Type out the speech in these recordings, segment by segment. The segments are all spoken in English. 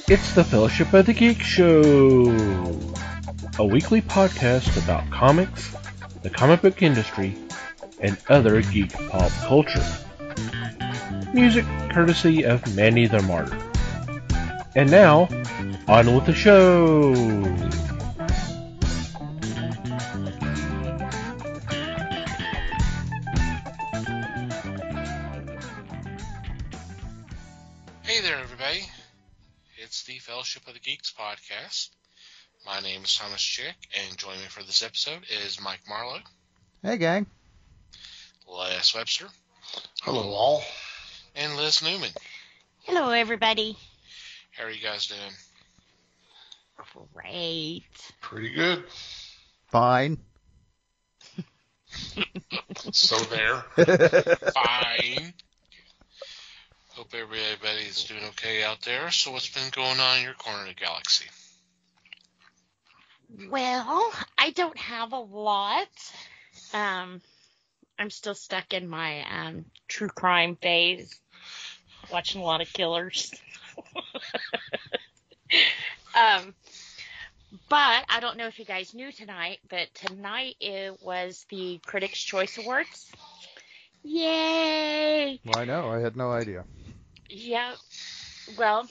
It's the Fellowship of the Geek Show, a weekly podcast about comics, the comic book industry, and other geek pop culture. Music courtesy of Manny the Martyr. And now, on with the show! Hey there, everybody. It's the Fellowship of the Geeks podcast. My name is Thomas Chick, and joining me for this episode is Mike Marlowe. Hey, gang. Les Webster. Hello, all. And Liz Newman. Hello, everybody. How are you guys doing? Great. Pretty good. Fine. So there. Fine. Hope everybody's doing okay out there. So what's been going on in your corner of the galaxy? Well, I don't have a lot. I'm still stuck in my true crime phase, watching a lot of killers. But I don't know if you guys knew tonight, but tonight it was the Critics' Choice Awards. Yay! Well, I know. I had no idea. Yeah. Well,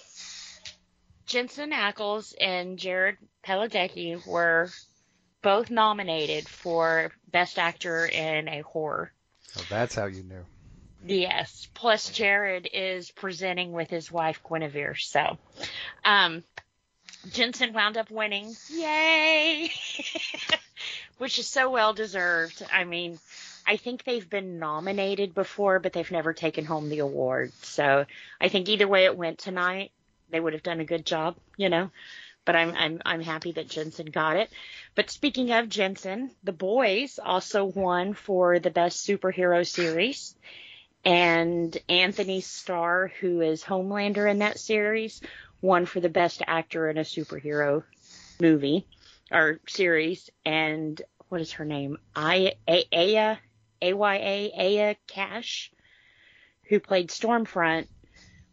Jensen Ackles and Jared Padalecki were both nominated for Best Actor in a Horror. So that's how you knew. Yes. Plus, Jared is presenting with his wife, Guinevere. So, Jensen wound up winning. Yay! Which is so well deserved. I mean, I think they've been nominated before, but they've never taken home the award. So I think either way it went tonight, they would have done a good job, you know. But I'm happy that Jensen got it. But speaking of Jensen, The Boys also won for the best superhero series. And Anthony Starr, who is Homelander in that series, won for the best actor in a superhero movie or series. And what is her name? Aya Cash, who played Stormfront,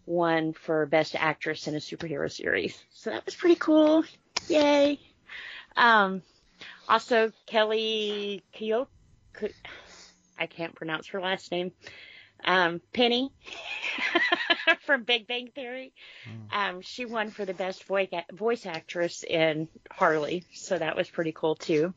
won for best actress in a superhero series. So that was pretty cool. Yay. Also Kelly Kiyoko, I can't pronounce her last name. Penny from Big Bang Theory. She won for the best voice actress in Harley. So that was pretty cool too.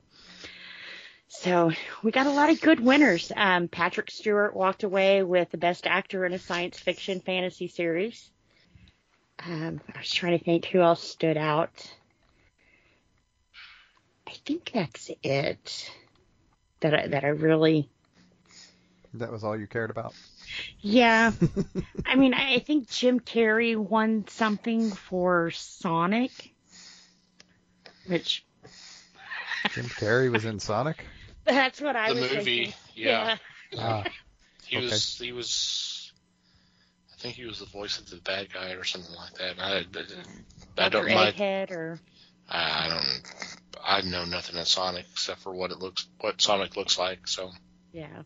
So we got a lot of good winners. Patrick Stewart walked away with the best actor in a science fiction fantasy series. I was trying to think who else stood out. I think that's it. That I really. That was all you cared about? Yeah. I mean, I think Jim Carrey won something for Sonic, which. Jim Carrey was in Sonic? That's what I was thinking. The movie, yeah. He was. I think he was the voice of the bad guy or something like that. I don't mind. Egghead or. I know nothing of Sonic except for what Sonic looks like. So. Yeah.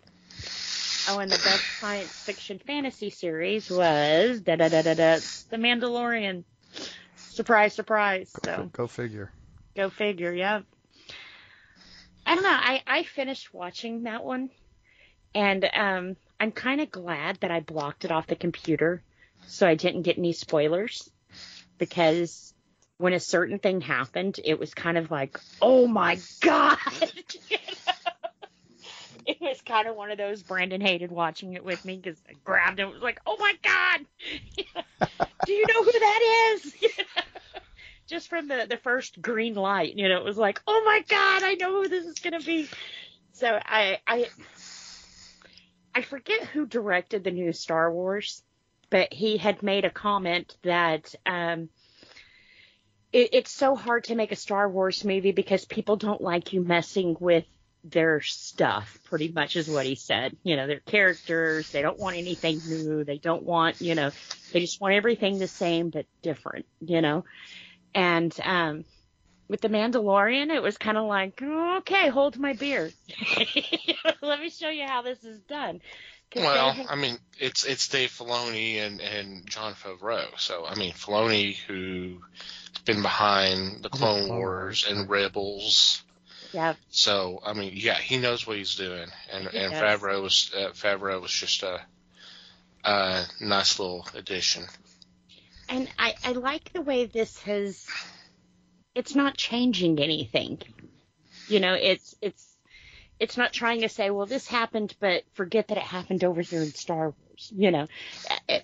Oh, and the best science fiction fantasy series was The Mandalorian. Surprise, surprise. Go figure. Go figure, yeah. I don't know. I finished watching that one, and I'm kind of glad that I blocked it off the computer so I didn't get any spoilers, because when a certain thing happened, it was kind of like, oh my God! It was kind of one of those. Brandon hated watching it with me because I grabbed it. It was like, oh my God! Do you know who that is? Just from the first green light, you know, it was like, oh my God, I know who this is going to be. So I forget who directed the new Star Wars, but he had made a comment that it's so hard to make a Star Wars movie because people don't like you messing with their stuff, pretty much is what he said. You know, their characters, they don't want anything new. They don't want, you know, they just want everything the same but different, you know. And with The Mandalorian, it was kind of like, okay, hold my beer. Let me show you how this is done. Well, I mean, it's Dave Filoni and Jon Favreau. So, I mean, Filoni, who's been behind the Clone Wars and Rebels. Yeah. So, I mean, yeah, he knows what he's doing, and does. Favreau was just a nice little addition. And I like the way this it's not changing anything. You know, it's not trying to say, well, this happened, but forget that it happened over here in Star Wars. You know,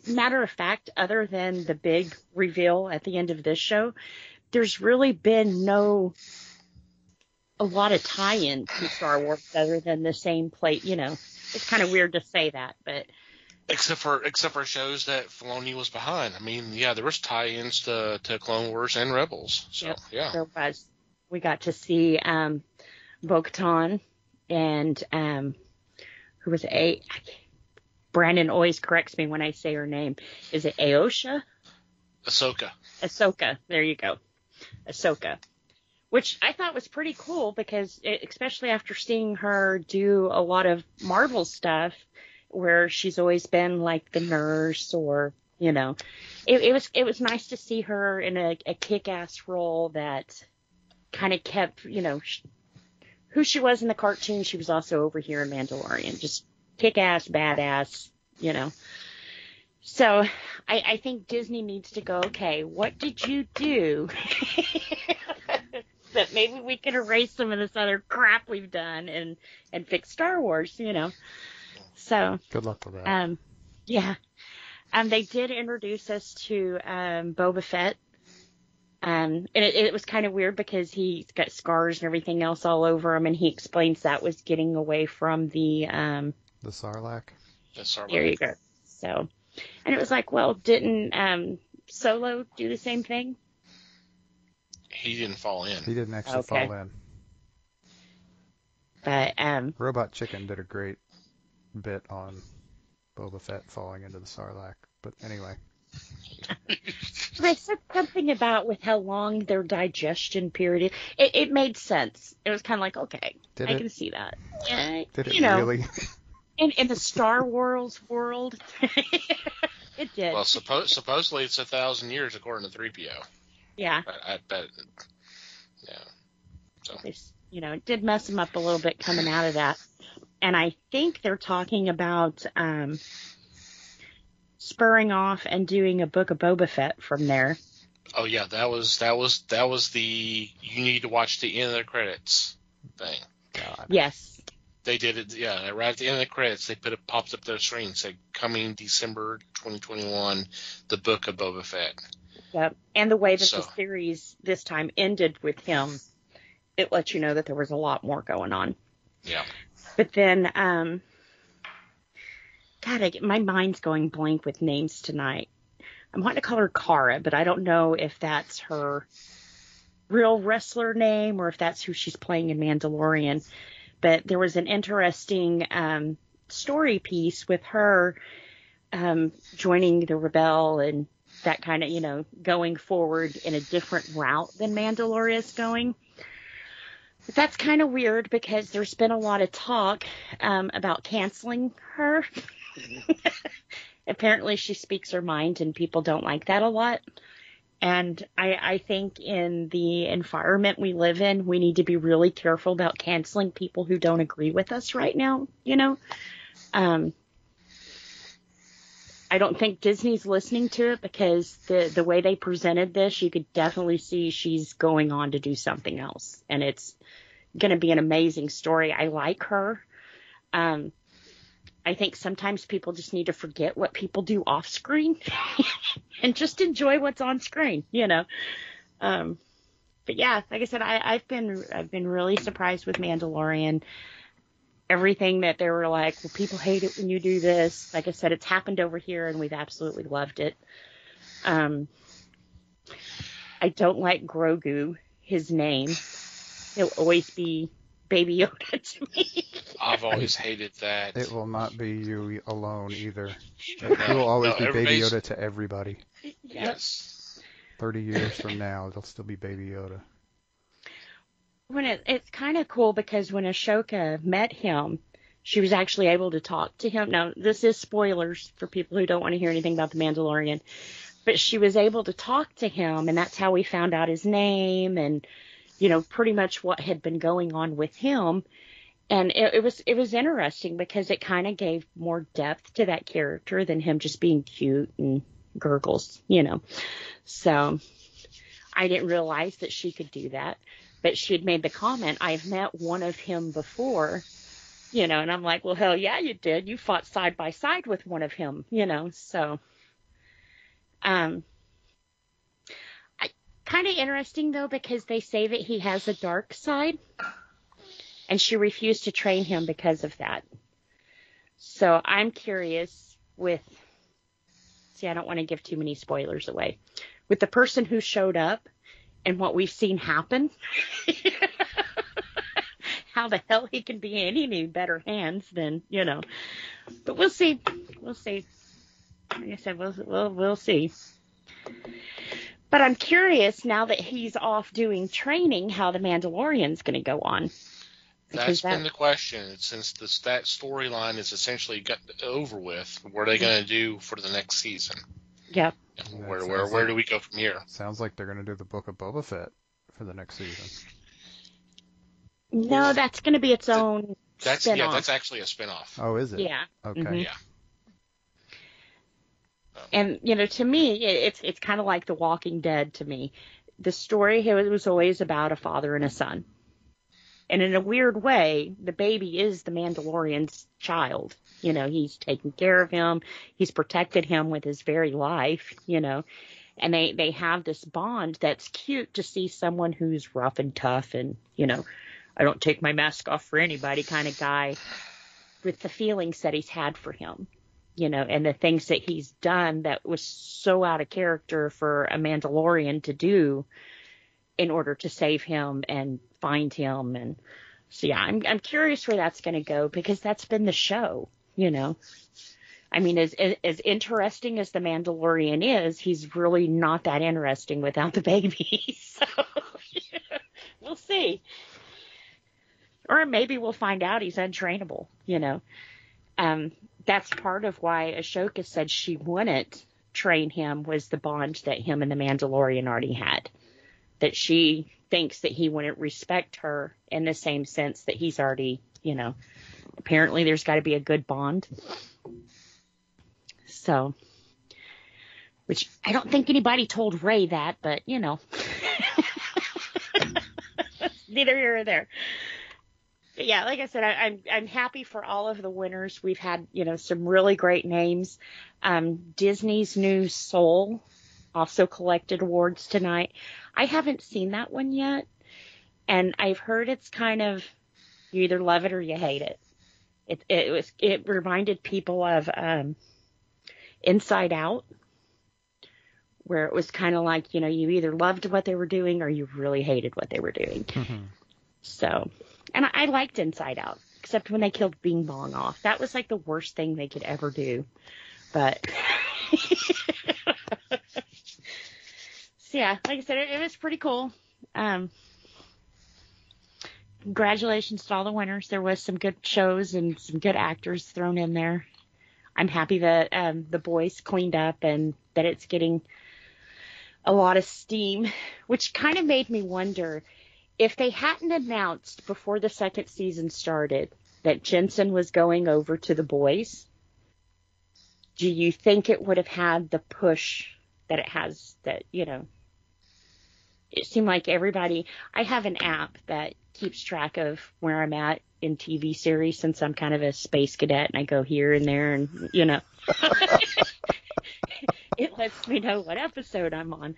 matter of fact, other than the big reveal at the end of this show, there's really been a lot of tie-ins to Star Wars other than the same plate. You know, it's kind of weird to say that, but except for shows that Filoni was behind. I mean, yeah, there was tie-ins to Clone Wars and Rebels. So yep, yeah, there was. We got to see Bo-Katan and who was Brandon always corrects me when I say her name. Is it Aosha? Ahsoka. There you go. Ahsoka. Which I thought was pretty cool because, especially after seeing her do a lot of Marvel stuff where she's always been like the nurse or, you know, it was nice to see her in a kick-ass role that kind of kept, you know, who she was in the cartoon, she was also over here in Mandalorian. Just kick-ass, badass, you know. So I think Disney needs to go, okay, what did you do that maybe we can erase some of this other crap we've done and fix Star Wars, you know? So good luck with that. Yeah. They did introduce us to Boba Fett. And it was kind of weird because he's got scars and everything else all over him, and he explains that was getting away from the Sarlacc. There you go. So, and it was like, well, didn't Solo do the same thing? He didn't fall in. He didn't actually fall in. But Robot Chicken did a great bit on Boba Fett falling into the Sarlacc. But anyway. They said something about with how long their digestion period is. It made sense. It was kind of like, okay, I can see that. Did it really? In the Star Wars world, it did. Well, supposedly it's 1,000 years according to 3PO. Yeah. I bet. Yeah. So. You know, it did mess them up a little bit coming out of that. And I think they're talking about spurring off and doing a Book of Boba Fett from there. Oh yeah, that was the you need to watch the end of the credits thing. God. Yes. They did it. Yeah, right at the end of the credits, they popped up their screen and said coming December 2021, the Book of Boba Fett. Yep. And the way that the series this time ended with him, it lets you know that there was a lot more going on. Yeah. But then, God, my mind's going blank with names tonight. I'm wanting to call her Cara, but I don't know if that's her real wrestler name or if that's who she's playing in Mandalorian. But there was an interesting story piece with her joining the Rebel and that kind of, you know, going forward in a different route than Mandalorian is going. But that's kind of weird because there's been a lot of talk about canceling her. Apparently she speaks her mind and people don't like that a lot. And I think in the environment we live in, we need to be really careful about canceling people who don't agree with us right now, you know. I don't think Disney's listening to it because the way they presented this, you could definitely see she's going on to do something else. And it's going to be an amazing story. I like her. I think sometimes people just need to forget what people do off screen and just enjoy what's on screen, you know. But yeah, like I said, I've been really surprised with Mandalorian. Everything that they were like, well, people hate it when you do this. Like I said, it's happened over here and we've absolutely loved it. I don't like Grogu, his name. He'll always be Baby Yoda to me. I've always hated that. It will not be you alone either. It will always be Baby Yoda to everybody. Yes. 30 years from now, it'll still be Baby Yoda. When it's kind of cool because when Ashoka met him, she was actually able to talk to him. Now, this is spoilers for people who don't want to hear anything about the Mandalorian, but she was able to talk to him, and that's how we found out his name and, pretty much what had been going on with him. And it was interesting because it kind of gave more depth to that character than him just being cute and gurgles, So I didn't realize that she could do that, but she had made the comment, I've met one of him before, and I'm like, well, hell yeah, you did. You fought side by side with one of him, so, kind of interesting though, because they say that he has a dark side and she refused to train him because of that. So I'm curious I don't want to give too many spoilers away. With the person who showed up and what we've seen happen, how the hell he can be in any better hands than, But we'll see. We'll see. Like I said, we'll see. But I'm curious, now that he's off doing training, how the Mandalorian's going to go on. That's been the question. Since that storyline is essentially got over with, what are they going to do for the next season? Yeah. Where do we go from here? Sounds like they're going to do the Book of Boba Fett for the next season. No, that's going to be its own spin-off. Yeah, that's actually a spin-off. Oh, is it? Yeah. Okay. Mm-hmm. Yeah. And, to me, it's kind of like The Walking Dead to me. The story was always about a father and a son. And in a weird way, the baby is the Mandalorian's child. He's taken care of him. He's protected him with his very life, And they have this bond that's cute to see someone who's rough and tough and, I don't take my mask off for anybody kind of guy with the feelings that he's had for him, and the things that he's done that was so out of character for a Mandalorian to do in order to save him and find him. And so, yeah, I'm curious where that's going to go because that's been the show, I mean, as interesting as the Mandalorian is, he's really not that interesting without the baby. So, we'll see. Or maybe we'll find out he's untrainable, That's part of why Ashoka said she wouldn't train him, was the bond that him and the Mandalorian already had. That she thinks that he wouldn't respect her in the same sense that he's already, apparently there's got to be a good bond. So, which I don't think anybody told Rey that, but, neither here or there. But yeah, like I said, I'm happy for all of the winners. We've had, some really great names. Disney's new Soul also collected awards tonight. I haven't seen that one yet, and I've heard it's kind of, you either love it or you hate it. It reminded people of Inside Out, where it was kind of like, you either loved what they were doing or you really hated what they were doing. Mm-hmm. So, and I liked Inside Out, except when they killed Bing Bong off. That was like the worst thing they could ever do. But so yeah, like I said, it was pretty cool. Congratulations to all the winners. There was some good shows and some good actors thrown in there. I'm happy that The Boys cleaned up and that it's getting a lot of steam, which kind of made me wonder if they hadn't announced before the second season started that Jensen was going over to The Boys. Do you think it would have had the push that it has? That, it seemed like everybody. I have an app that keeps track of where I'm at in TV series, since I'm kind of a space cadet and I go here and there and, it lets me know what episode I'm on.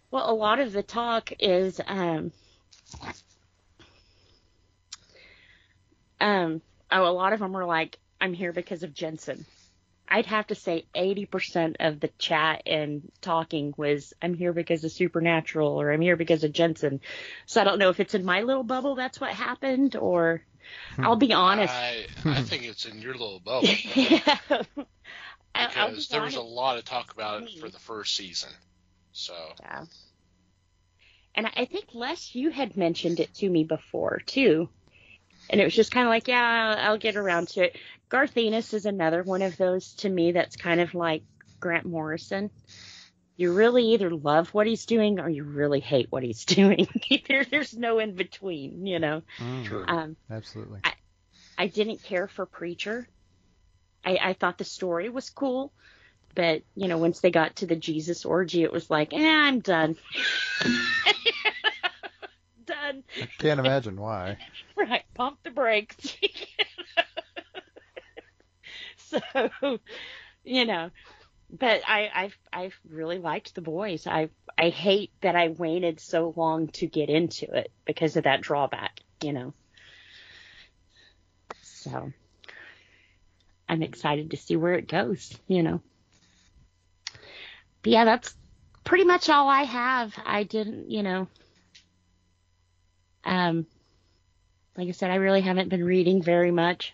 Well, a lot of the talk is, a lot of them were like, I'm here because of Jensen. I'd have to say 80% of the chat and talking was, I'm here because of Supernatural, or I'm here because of Jensen. So I don't know if it's in my little bubble that's what happened, or I'll be honest. I think it's in your little bubble. Yeah. Because there was a lot of talk about it for the first season. So. Yeah. And I think, Les, you had mentioned it to me before, too. And it was just kind of like, yeah, I'll get around to it. Garth Ennis is another one of those to me that's kind of like Grant Morrison. You really either love what he's doing or you really hate what he's doing. There's no in between, you know. True. Absolutely. I didn't care for Preacher. I thought the story was cool, but, you know, once they got to the Jesus orgy, it was like, I'm done. Done. I can't imagine why. Right, pump the brakes. So, you know, but I've really liked The Boys. I hate that I waited so long to get into it because of that drawback, you know. So I'm excited to see where it goes, you know. But yeah, that's pretty much all I have. I didn't, you know, like I said, I really haven't been reading very much.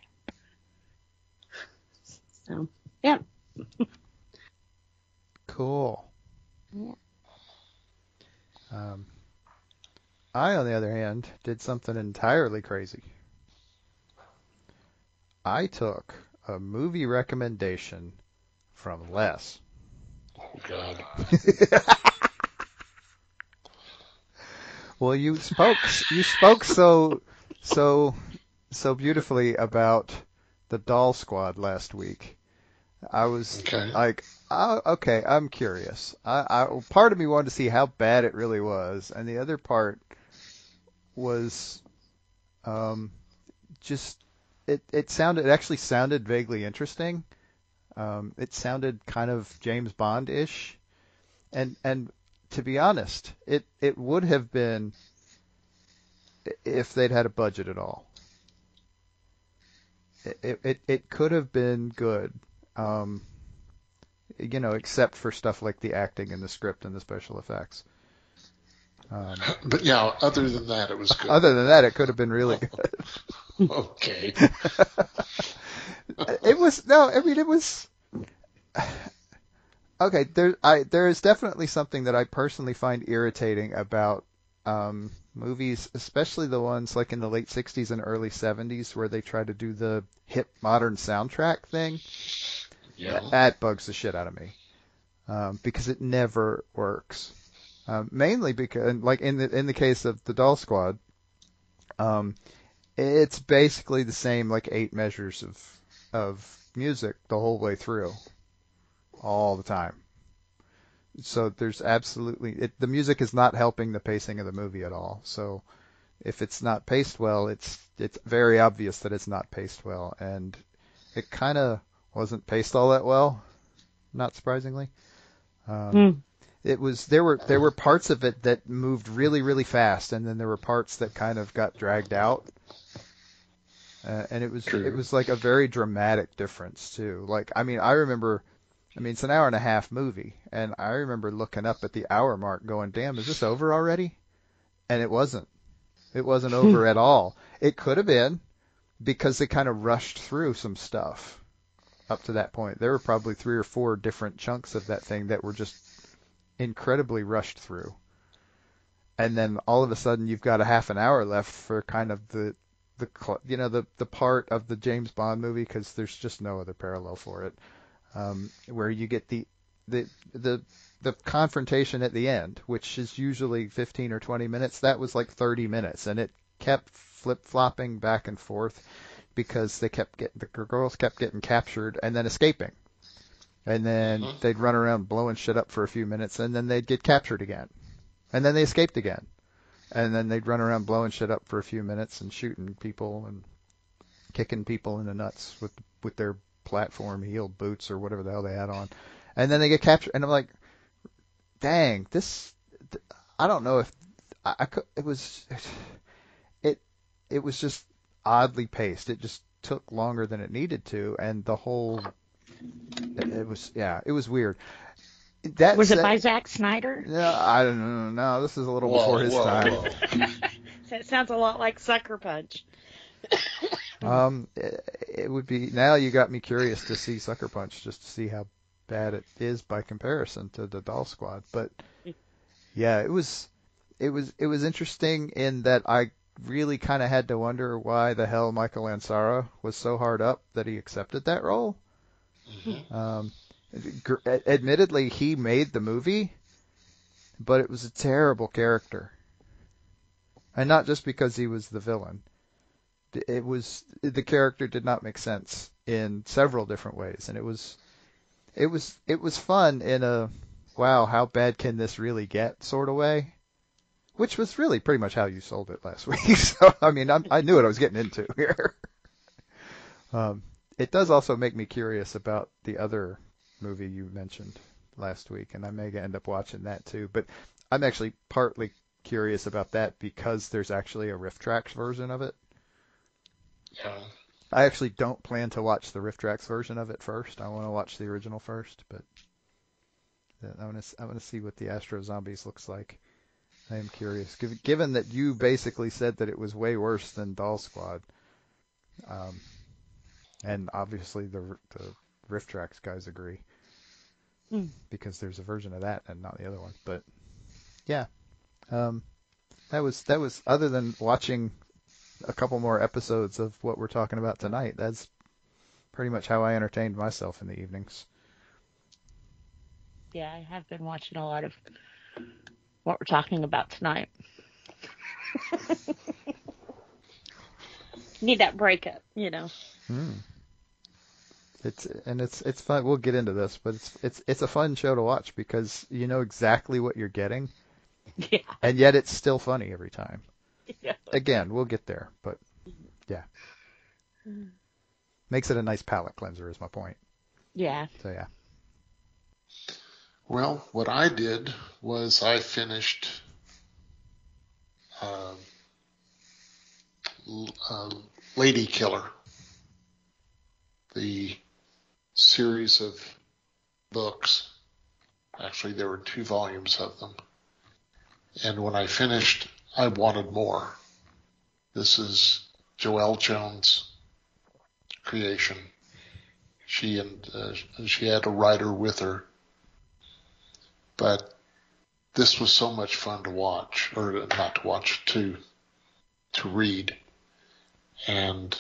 So, yeah. Cool. Yeah. I, on the other hand, did something entirely crazy. I took a movie recommendation from Les. Oh, God. Well, you spoke so beautifully about the Doll Squad last week. I was Okay. like, oh, okay, I'm curious. Part of me wanted to see how bad it really was, and the other part was just it actually sounded vaguely interesting. It sounded kind of James Bond-ish, and to be honest, it would have been if they'd had a budget at all. It could have been good, you know, except for stuff like the acting and the script and the special effects. But yeah, other than that, it was good. Other than that, it could have been really good. Okay. It was no, I mean it was okay. There is definitely something that I personally find irritating about movies, especially the ones like in the late '60s and early '70s where they try to do the hip modern soundtrack thing. Yeah. That bugs the shit out of me because it never works. Mainly because, like in the case of the Doll Squad, it's basically the same like 8 measures of music the whole way through, all the time. So there's absolutely the music is not helping the pacing of the movie at all. So if it's not paced well, it's very obvious that it's not paced well, and it kind of wasn't paced all that well, not surprisingly. It was there were parts of it that moved really, really fast, and then there were parts that kind of got dragged out. And it was like a very dramatic difference too. Like I mean it's an hour and a half movie, and I remember looking up at the hour mark going, "Damn, is this over already?" And it wasn't. It wasn't over at all. It could have been because they kind of rushed through some stuff up to that point. There were probably 3 or 4 different chunks of that thing that were just incredibly rushed through. And then all of a sudden you've got a half an hour left for kind of the part of the James Bond movie, because there's just no other parallel for it, where you get the confrontation at the end, which is usually 15 or 20 minutes. That was like 30 minutes, and it kept flip-flopping back and forth because the girls kept getting captured and then escaping. And then they'd run around blowing shit up for a few minutes, and then they'd get captured again. And then they escaped again. And then they'd run around blowing shit up for a few minutes and shooting people and kicking people in the nuts with their platform heel boots or whatever the hell they had on. And then they get captured. And I'm like, dang, I don't know if I could, it was just oddly paced. It just took longer than it needed to. And the whole, it was weird. Was it by Zack Snyder? No, I don't know. No, this is a little before his time. That sounds a lot like Sucker Punch. It would be, now you got me curious to see Sucker Punch, just to see how bad it is by comparison to the Doll Squad. But yeah, it was interesting in that I really kind of had to wonder why the hell Michael Ansara was so hard up that he accepted that role. Mm-hmm. Admittedly, he made the movie, but it was a terrible character. And not just because he was the villain. The character did not make sense in several different ways, and it was fun in a wow, how bad can this really get sort of way, which was really pretty much how you sold it last week. So I mean, I knew what I was getting into here. It does also make me curious about the other movie you mentioned last week, and I may end up watching that too. But I'm actually partly curious about that because there's actually a Riff Tracks version of it. Yeah. I actually don't plan to watch the Riff Tracks version of it first. I want to watch the original first, but I want to see what the Astro Zombies looks like. I am curious, given that you basically said that it was way worse than Doll Squad, and obviously the Riff Tracks guys agree because there's a version of that and not the other one. But yeah, that was other than watching a couple more episodes of what we're talking about tonight. That's pretty much how I entertained myself in the evenings. Yeah, I have been watching a lot of what we're talking about tonight. Need that breakup, you know. It's fun. We'll get into this, but it's a fun show to watch because you know exactly what you're getting, Yeah. and yet it's still funny every time. Yeah. Again, we'll get there, but yeah, makes it a nice palate cleanser is my point. Yeah. So yeah. Well, what I did was I finished Lady Killer, the series of books. Actually, there were 2 volumes of them. And when I finished, I wanted more. This is Joelle Jones' creation. She had a writer with her. But this was so much fun to watch, or not to watch, to read. And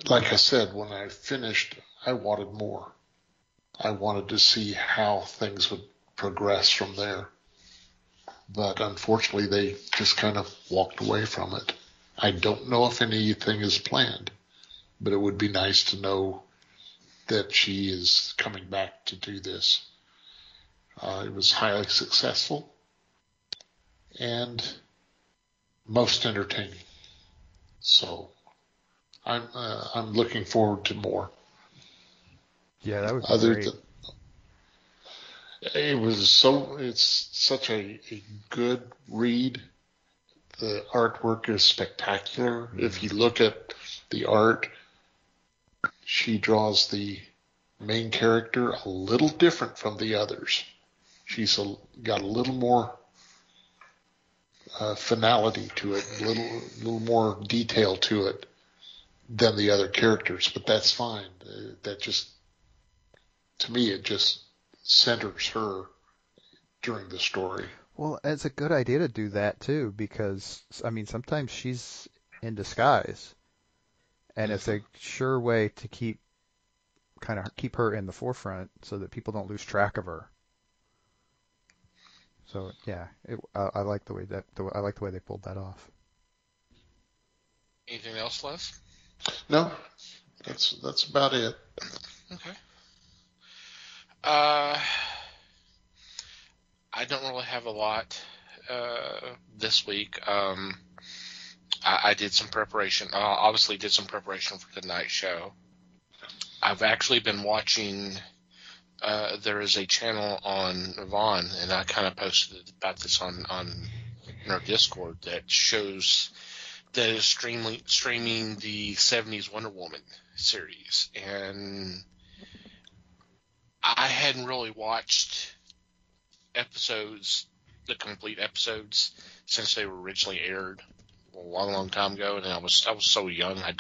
like I said, when I finished, I wanted more. I wanted to see how things would progress from there. But unfortunately, they just kind of walked away from it. I don't know if anything is planned, but it would be nice to know that she is coming back to do this. It was highly successful and most entertaining. So I'm looking forward to more. Yeah, that was great. It's such a good read. The artwork is spectacular. If you look at the art, she draws the main character a little different from the others. She's got a little more finality to it, a little more detail to it than the other characters, but that's fine. That just, to me, it just centers her during the story. Well, it's a good idea to do that too, because I mean sometimes she's in disguise, and it's a sure way to keep her in the forefront so that people don't lose track of her. So yeah, I like the way they pulled that off. Anything else, Les? No, that's about it. Okay. I don't really have a lot this week. I did some preparation. Obviously, did some preparation for tonight's show. I've actually been watching. There is a channel on Vaughn, and I kind of posted about this on our Discord that shows that is streaming the 70s Wonder Woman series, and I hadn't really watched the complete episodes, since they were originally aired a long time ago, and I was so young, I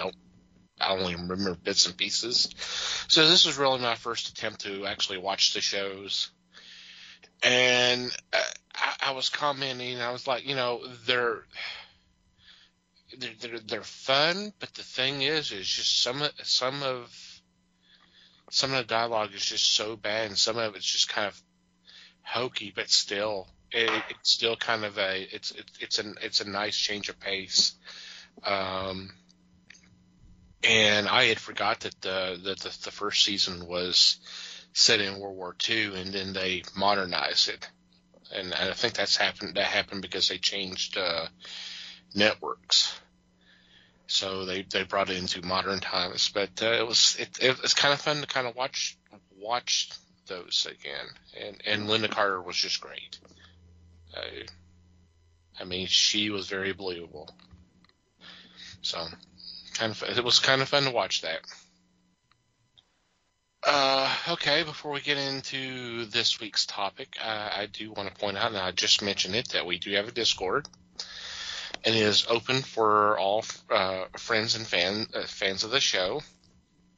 only remember bits and pieces. So this was really my first attempt to actually watch the shows. And I was commenting, I was like, they're fun, but the thing is just some of the dialogue is just so bad, and some of it's just kind of hokey, but still, it's still kind of it's a nice change of pace. And I had forgot that the first season was set in World War II, and then they modernized it, and I think that happened because they changed networks. So they brought it into modern times, but it was kind of fun to kind of watch those again. And Linda Carter was just great. I mean, she was very believable. So it was kind of fun to watch that. Okay, before we get into this week's topic, I do want to point out, and I just mentioned it, that we do have a Discord. And it is open for all friends and fans of the show.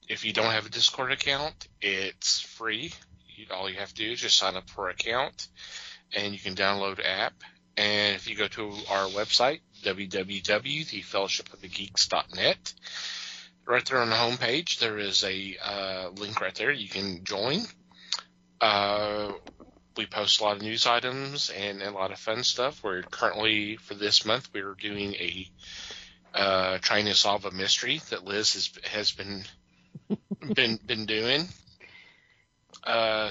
If you don't have a Discord account, it's free. All you have to do is just sign up for an account, and you can download the app. And if you go to our website, www.thefellowshipofthegeeks.net, right there on the homepage, there is a link right there. You can join. We post a lot of news items and a lot of fun stuff. We're currently, for this month, we're doing trying to solve a mystery that Liz has been doing.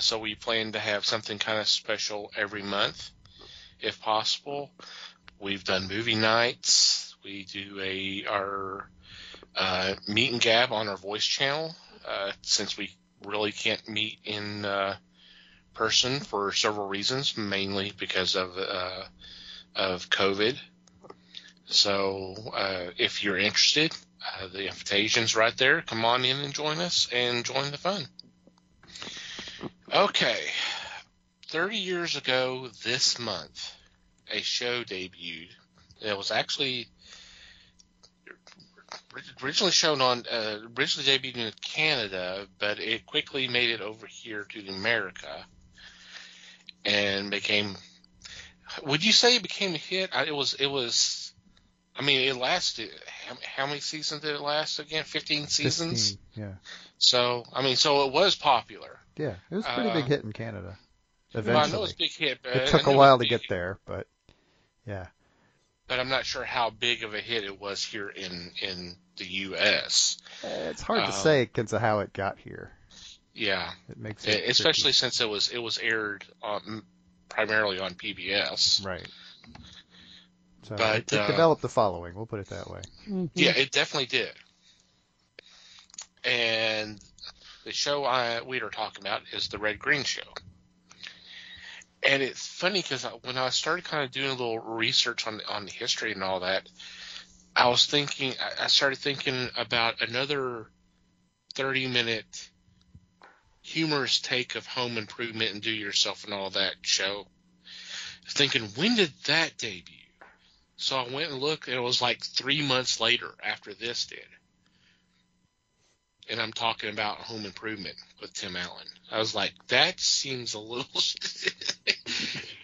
So we plan to have something kind of special every month, if possible. We've done movie nights. We do our meet and gab on our voice channel, since we really can't meet in person for several reasons, mainly because of COVID. So if you're interested, the invitation's right there. Come on in and join us and join the fun. Okay, 30 years ago this month, a show debuted. It was actually originally debuted in Canada, but it quickly made it over here to America and became. Would you say it became a hit? It was. I mean, it lasted. How many seasons did it last again? 15 seasons. 15, yeah. So it was popular. Yeah, it was a pretty big hit in Canada. Eventually, well, I know it was a big hit. It took a while to get there, but yeah. But I'm not sure how big of a hit it was here in the U.S. It's hard to say because of how it got here. Yeah, it makes it especially tricky. since it was aired primarily on PBS. Right. So but it developed a following. We'll put it that way. Mm-hmm. Yeah, it definitely did. And the show we are talking about is the Red Green Show. And it's funny because when I started kind of doing a little research on the history and all that, I started thinking about another 30-minute humorous take of Home Improvement and Do Yourself and all that show. Thinking, when did that debut? So I went and looked, and it was like 3 months later after this did. And I'm talking about Home Improvement with Tim Allen. I was like, that seems a little...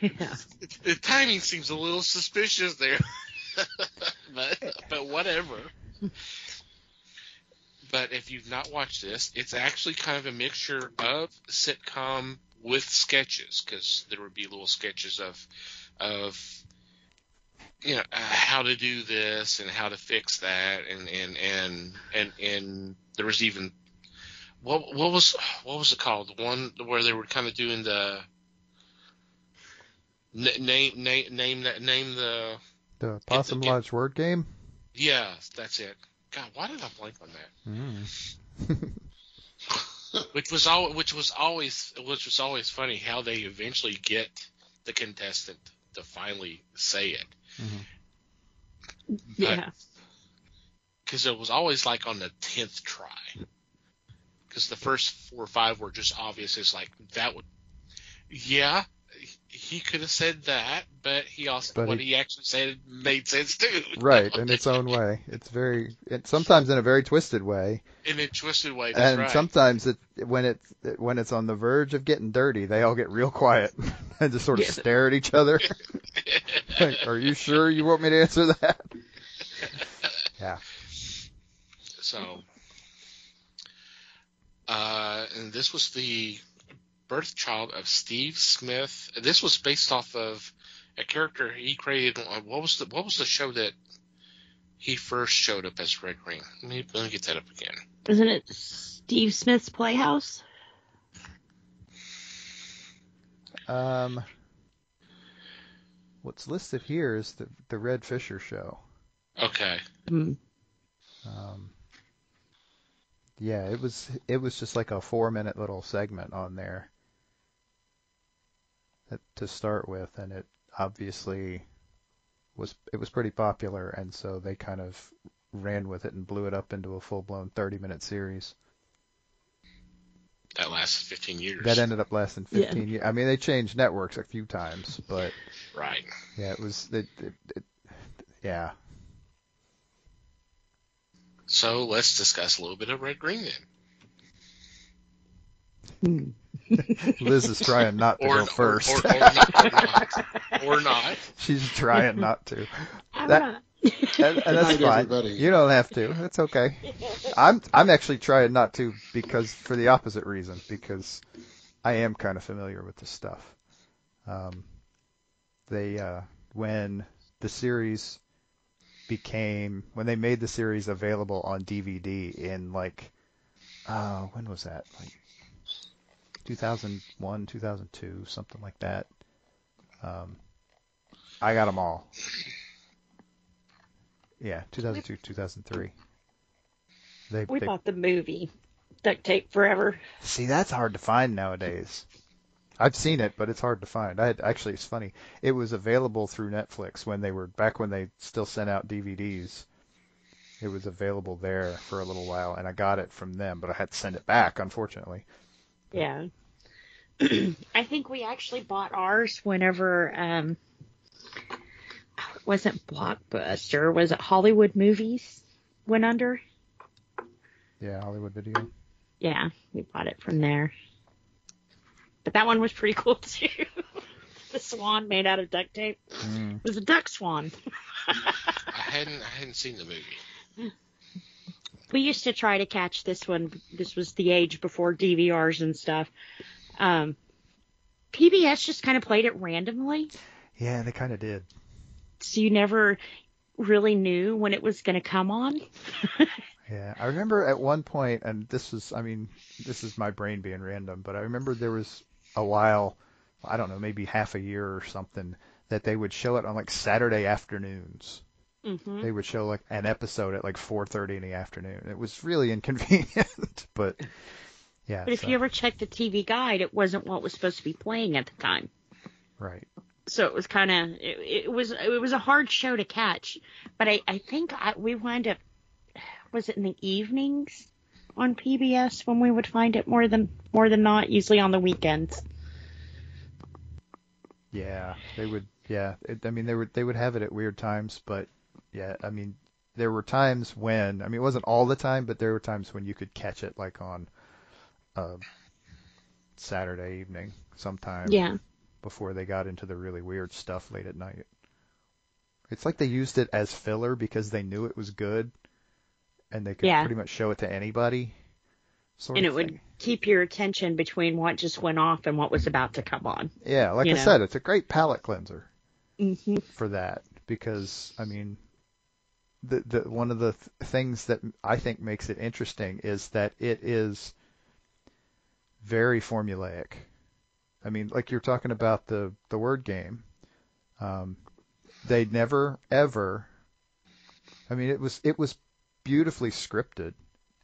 The timing seems a little suspicious there. but whatever. But if you've not watched this, it's actually kind of a mixture of sitcom with sketches, because there would be little sketches of how to do this and how to fix that, and there was even what was it called? The one where they were kind of doing the name the Possum Lodge word game. Yeah, that's it. God, why did I blank on that? Which was always funny how they eventually get the contestant to finally say it. Mm-hmm. Yeah. Because it was always like on the 10th try. Because the first 4 or 5 were just obvious. It's like that would, yeah, he could have said that, but he actually said made sense too. Right, in its own way. It's sometimes in a very twisted way. In a twisted way, that's and right. Sometimes when it's on the verge of getting dirty, they all get real quiet and just sort of stare at each other. Like, are you sure you want me to answer that? Yeah. So, and this was the birth child of Steve Smith. This was based off of a character he created. What was the show that he first showed up as Red Ring? Let me get that up again. Isn't it Steve Smith's Playhouse? What's listed here is the Red Fisher Show. Okay. Yeah, it was just like a 4-minute little segment on there to start with, and it obviously was pretty popular, and so they kind of ran with it and blew it up into a full-blown 30-minute series. That lasted 15 years. That ended up lasting 15 years. I mean, they changed networks a few times, but right. Yeah, it was. Yeah. So let's discuss a little bit of Red Ring then. Liz is trying not to go first. Or not. She's trying not to. I'm not. And that's fine. Everybody. You don't have to. That's okay. I'm actually trying not to for the opposite reason, because I am kind of familiar with this stuff. When they made the series available on DVD in when was that? Like 2001, 2002, something like that. I got them all. Yeah, 2002, 2003. We bought the movie Duct Tape Forever. See, that's hard to find nowadays. I've seen it, but it's hard to find. Actually, it's funny. It was available through Netflix when they still sent out DVDs. It was available there for a little while, and I got it from them, but I had to send it back, unfortunately. Yeah. I think we actually bought ours whenever, it wasn't Blockbuster, was it Hollywood Movies went under? Yeah, Hollywood Video. Yeah, we bought it from there. But that one was pretty cool too. The swan made out of duct tape. It was a duck swan. I hadn't seen the movie. We used to try to catch this one. This was the age before DVRs and stuff. PBS just kind of played it randomly. Yeah, they kind of did. So you never really knew when it was going to come on. Yeah, I remember at one point, and this is my brain being random, but I remember there was a while, I don't know, maybe half a year or something, that they would show it on like Saturday afternoons. Mm-hmm. They would show like an episode at like 4:30 in the afternoon. It was really inconvenient, but yeah. But if you ever checked the TV guide, it wasn't what was supposed to be playing at the time. Right. So it was kind of it was a hard show to catch, but I think we wound up, was it in the evenings on PBS when we would find it more than not, usually on the weekends. Yeah, they would. Yeah, they would have it at weird times, but yeah, I mean, there were times when, it wasn't all the time, but there were times when you could catch it like on Saturday evening sometime. Yeah. Before they got into the really weird stuff late at night. It's like they used it as filler because they knew it was good, and they could pretty much show it to anybody. And it would keep your attention between what just went off and what was about to come on. Yeah, like I said, it's a great palate cleanser for that, because the one of the things that I think makes it interesting is that it is very formulaic. Like you're talking about the word game, they never ever. It was beautifully scripted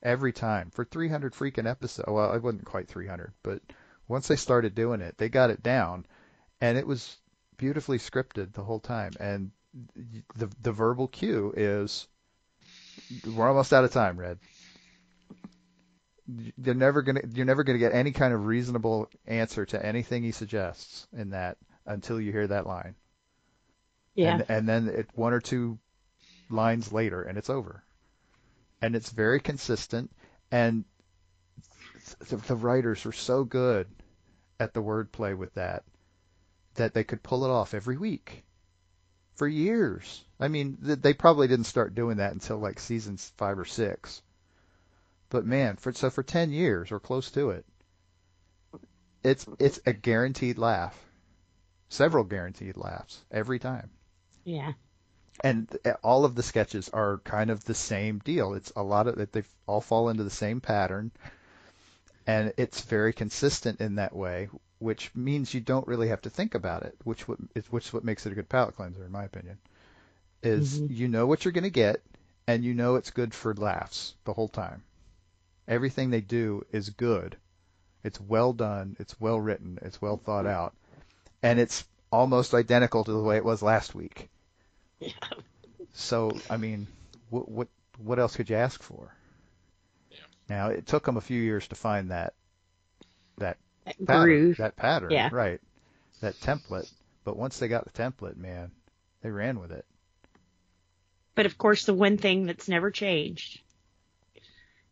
every time for 300 freaking episodes. Well, it wasn't quite 300, but once they started doing it, they got it down, and it was beautifully scripted the whole time. And the verbal cue is, we're almost out of time, Red. You're never gonna get any kind of reasonable answer to anything he suggests in that until you hear that line. Yeah. And then one or two lines later, and it's over. And it's very consistent, and the writers were so good at the wordplay with that they could pull it off every week. for years. I mean, they probably didn't start doing that until like season 5 or 6. But man, for 10 years or close to it, it's a guaranteed laugh. Several guaranteed laughs every time. Yeah. And all of the sketches are kind of the same deal. It's a lot of that they all fall into the same pattern, and it's very consistent in that way, which means you don't really have to think about it, which is what makes it a good palate cleanser, in my opinion. Is you know what you're going to get, and you know it's good for laughs the whole time. Everything they do is good. It's well done. It's well written. It's well thought out, and it's almost identical to the way it was last week. Yeah. So, I mean, what else could you ask for? Yeah. Now, it took them a few years to find that Groove. pattern, Yeah. right? That template. But once they got the template, man, they ran with it. But of course, the one thing that's never changed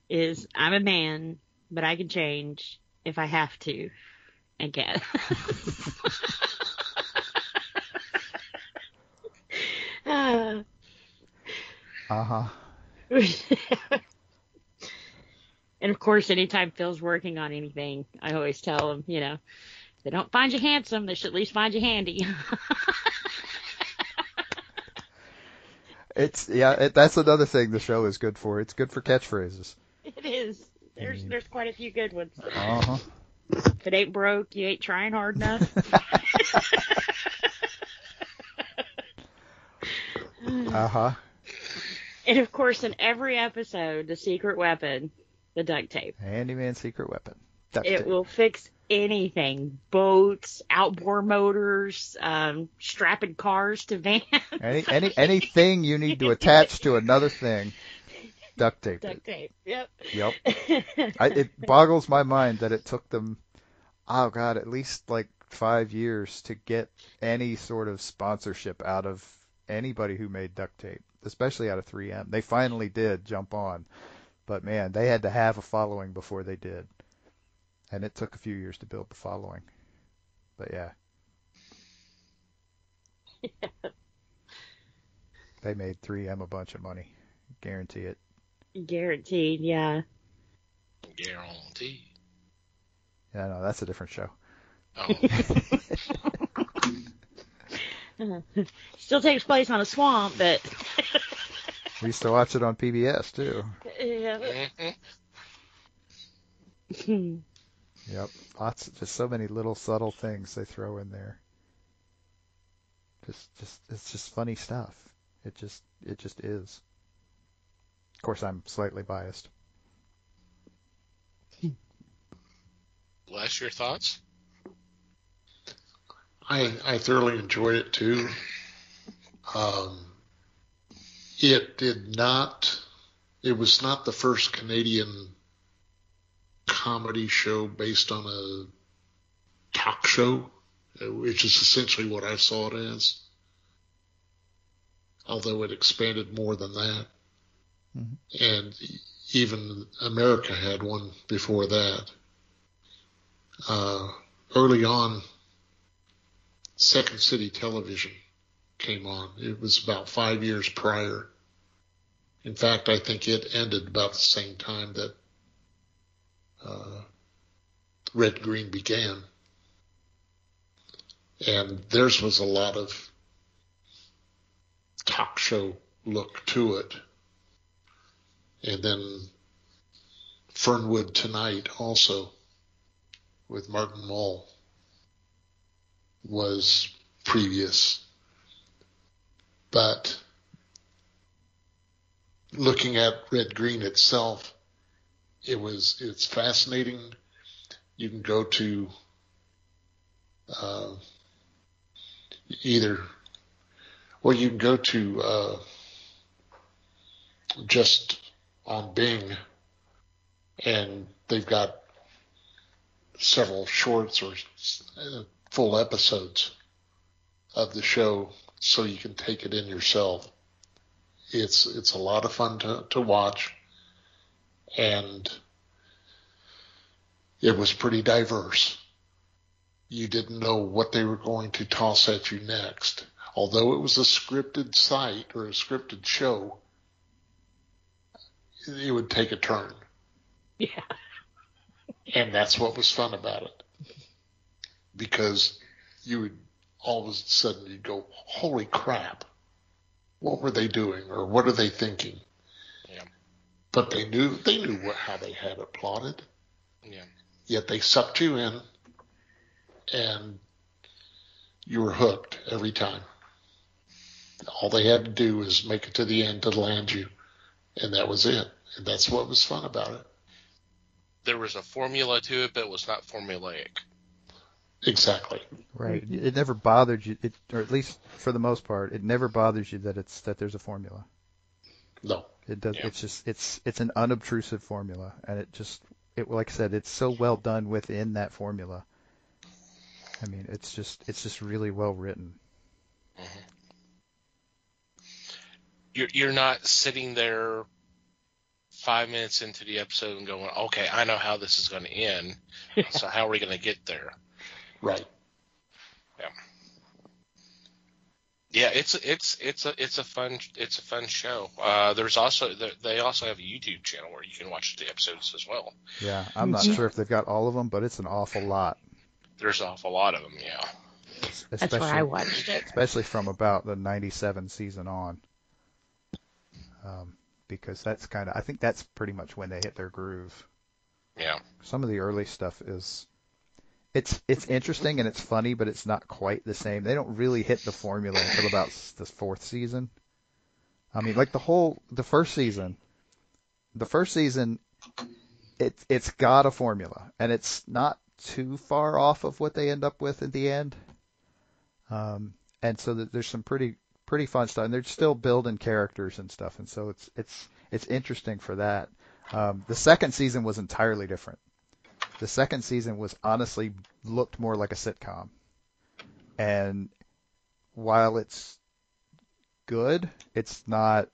is I'm a man, but I can change if I have to again. Uh-huh. And of course, anytime Phil's working on anything, I always tell him, if they don't find you handsome, they should at least find you handy. That's another thing the show is good for. It's good for catchphrases. It is. There's quite a few good ones. Uh-huh. If it ain't broke, you ain't trying hard enough. Uh-huh. And of course, in every episode, the secret weapon, the duct tape. Handyman's secret weapon. Duct It tape. will fix anything. Boats, outboard motors, strapping cars to vans. Anything you need to attach to another thing, duct tape. Duct tape. Yep. Yep. It boggles my mind that it took them, at least like 5 years to get any sort of sponsorship out of anybody who made duct tape, especially out of 3M. They finally did jump on, but man, they had to have a following before they did. And it took a few years to build the following. But yeah. They made 3M a bunch of money. Guarantee it. Guaranteed, yeah. Guaranteed. Yeah, no, that's a different show. Oh. Still takes place on a swamp, but We used to watch it on PBS too. yeah. Yep. Just so many little subtle things they throw in there. It's just funny stuff. It just is. Of course, I'm slightly biased. Les, your thoughts? I thoroughly enjoyed it too. It was not the first Canadian comedy show based on a talk show, which is essentially what I saw it as. Although it expanded more than that. Mm-hmm. And even America had one before that. Early on, Second City Television came on. It was about 5 years prior. In fact, I think it ended about the same time that Red Green began. And theirs was a lot of talk show look to it. And then Fernwood Tonight also with Martin Mull was previous. But looking at Red Green itself, it's fascinating. You can go to you can go to just on Bing, and they've got several shorts or full episodes of the show, so you can take it in yourself. It's a lot of fun to watch, and it was pretty diverse. You didn't know what they were going to toss at you next. Although it was a scripted site or a scripted show, it would take a turn. Yeah. And that's what was fun about it. Because you would all of a sudden you'd go, holy crap, what were they doing or what are they thinking? Yeah. But they knew how they had it plotted. Yeah. Yet they sucked you in and you were hooked every time. All they had to do was make it to the end to land you, and that was it. And that's what was fun about it. There was a formula to it, but it was not formulaic. Exactly. Right. It never bothered you, or at least for the most part, it never bothers you that there's a formula. No. It does. Yeah. It's an unobtrusive formula, and like I said, it's so well done within that formula. I mean, it's just really well written. Mm-hmm. You're not sitting there 5 minutes into the episode and going, okay, I know how this is going to end. So how are we going to get there? Right. Yeah. Yeah, it's a fun show. There's also they also have a YouTube channel where you can watch the episodes as well. Yeah, I'm not sure if they've got all of them, but it's an awful lot. There's an awful lot of them. Yeah. That's where I watched it. Especially from about the 97 season on. Because I think that's pretty much when they hit their groove. Yeah. Some of the early stuff it's interesting and it's funny, but it's not quite the same. They don't really hit the formula until about the fourth season. I mean, like the first season, it's got a formula, and it's not too far off of what they end up with at the end. And so there's some pretty fun stuff, and they're still building characters and stuff, and so it's interesting for that. The second season was entirely different. The second season was honestly looked more like a sitcom, and while it's good, it's not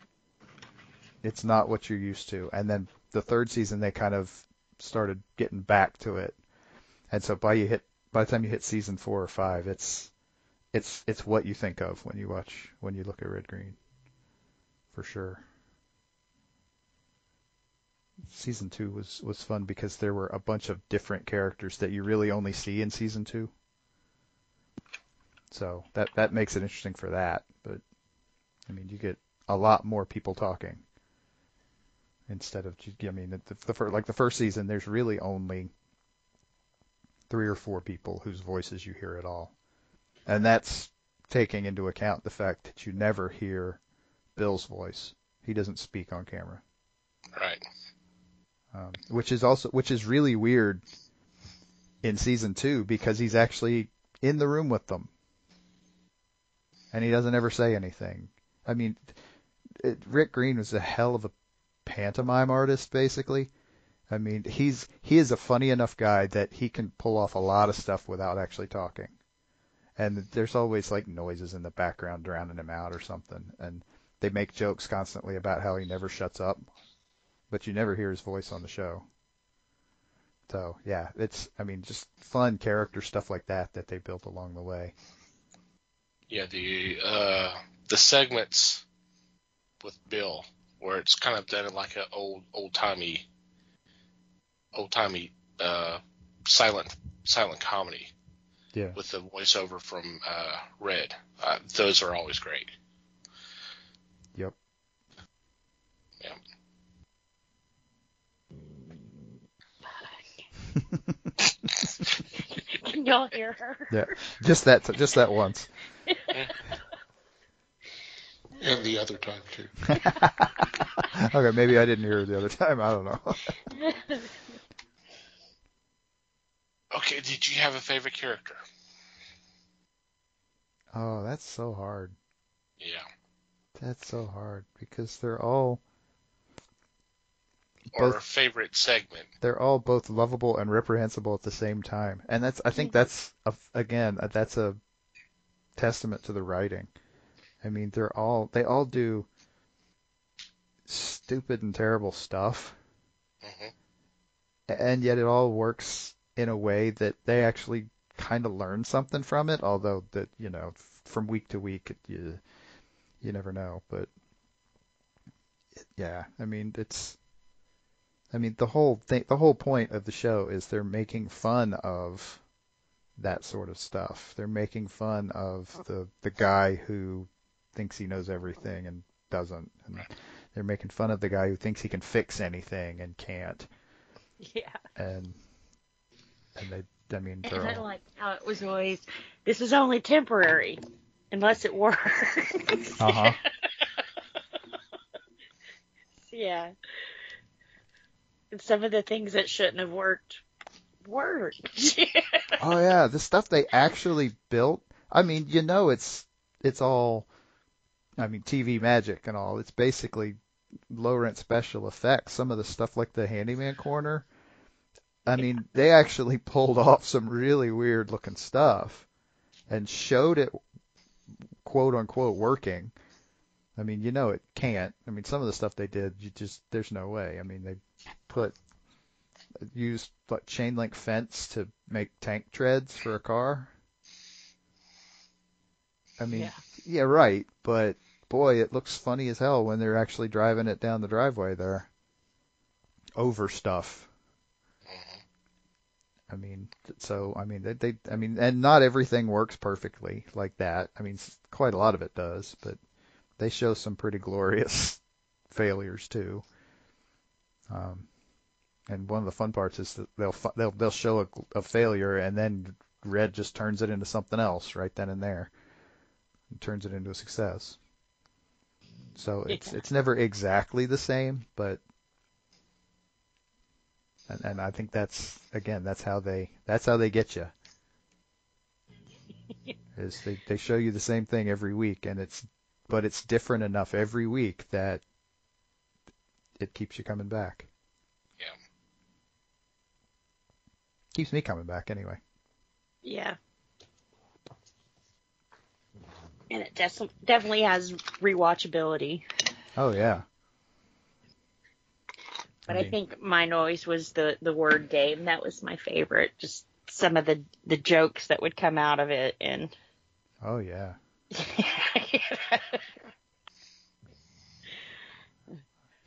what you're used to. And then the third season they kind of started getting back to it, and so by the time you hit season 4 or 5, it's what you think of when you look at Red Green, for sure. Season 2 was fun because there were a bunch of different characters that you really only see in season 2. So that makes it interesting for that. But I mean, you get a lot more people talking instead of, I mean, the first season, there's really only 3 or 4 people whose voices you hear at all. And that's taking into account the fact that you never hear Bill's voice. He doesn't speak on camera. Right. Which is really weird in season 2 because he's actually in the room with them, and he doesn't ever say anything. I mean, Rick Green was a hell of a pantomime artist, basically. I mean, he is a funny enough guy that he can pull off a lot of stuff without actually talking. And there's always like noises in the background drowning him out or something. And they make jokes constantly about how he never shuts up, but you never hear his voice on the show. So yeah, I mean, just fun character stuff like that they built along the way. Yeah, the segments with Bill, where it's kind of done in like an old timey silent comedy. Yeah. With the voiceover from Red, those are always great. Yep. Yeah. Can y'all hear her? Yeah. Just that once. And the other time, too. Okay, maybe I didn't hear her the other time. I don't know. Okay, did you have a favorite character? Oh, that's so hard. Yeah. That's so hard because they're all Or a favorite segment? They're all both lovable and reprehensible at the same time, and I think that's a testament to the writing. I mean, they all do stupid and terrible stuff, and yet it all works in a way that they actually kind of learn something from it. Although that, from week to week, you never know. But yeah, I mean, the whole thing, the whole point of the show is they're making fun of that sort of stuff. They're making fun of the guy who thinks he knows everything and doesn't, and they're making fun of the guy who thinks he can fix anything and can't. Yeah. And I mean, And they're I all, like how it was always, this is only temporary, unless it works. uh-huh. Yeah. And some of the things that shouldn't have worked. Oh yeah, the stuff they actually built. I mean, it's all, I mean, TV magic and all. It's basically low rent special effects. Some of the stuff like the handyman corner. I mean, they actually pulled off some really weird looking stuff and showed it, quote unquote, working. I mean, it can't. I mean, some of the stuff they did, there's no way. I mean, they used like chain link fence to make tank treads for a car. I mean, yeah, right. But boy, it looks funny as hell when they're actually driving it down the driveway there over stuff. I mean, I mean, and not everything works perfectly like that. I mean, quite a lot of it does, but they show some pretty glorious failures too. And one of the fun parts is that they'll show a failure and then Red just turns it into something else right then and there, and turns it into a success. So it's never exactly the same, but and I think that's how they get you. Is they show you the same thing every week, and it's different enough every week that it keeps you coming back. Yeah. Keeps me coming back anyway. Yeah. And it definitely has rewatchability. Oh yeah. But I think mine always was the word game. That was my favorite. Just some of the jokes that would come out of it, and oh yeah.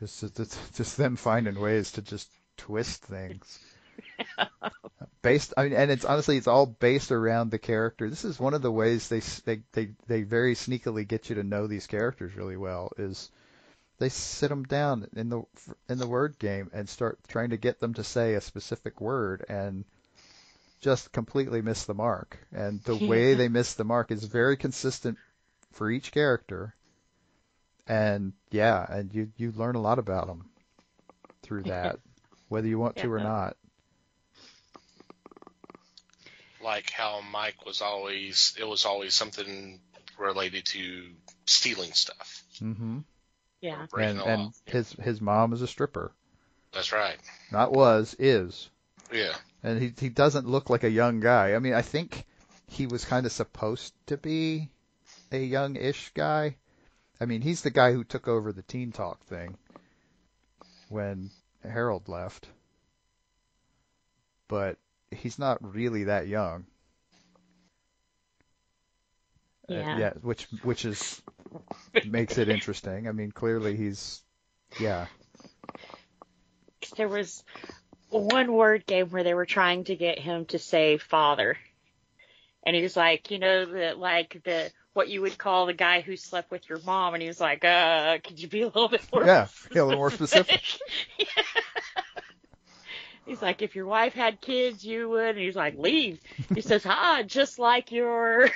Just them finding ways to just twist things. And it's all based around the character. This is one of the ways they very sneakily get you to know these characters really well. Is they sit them down in the word game and start trying to get them to say a specific word and just completely miss the mark. And the way they miss the mark is very consistent for each character. And yeah, and you learn a lot about them through that, whether you want to or not. Like how Mike it was always something related to stealing stuff. Mm-hmm. Yeah. And his mom is a stripper. That's right. Not is. Yeah. And he doesn't look like a young guy. I mean, I think he was kind of supposed to be a young-ish guy. I mean, he's the guy who took over the Teen Talk thing when Harold left. But he's not really that young. Yeah. Which is makes it interesting. I mean, clearly he's There was one word game where they were trying to get him to say father. And he was like, what you would call the guy who slept with your mom. And he was like, could you be a little bit more specific? A little more specific. Yeah. He's like, if your wife had kids, you would. And he's like, leave. He says, just like your...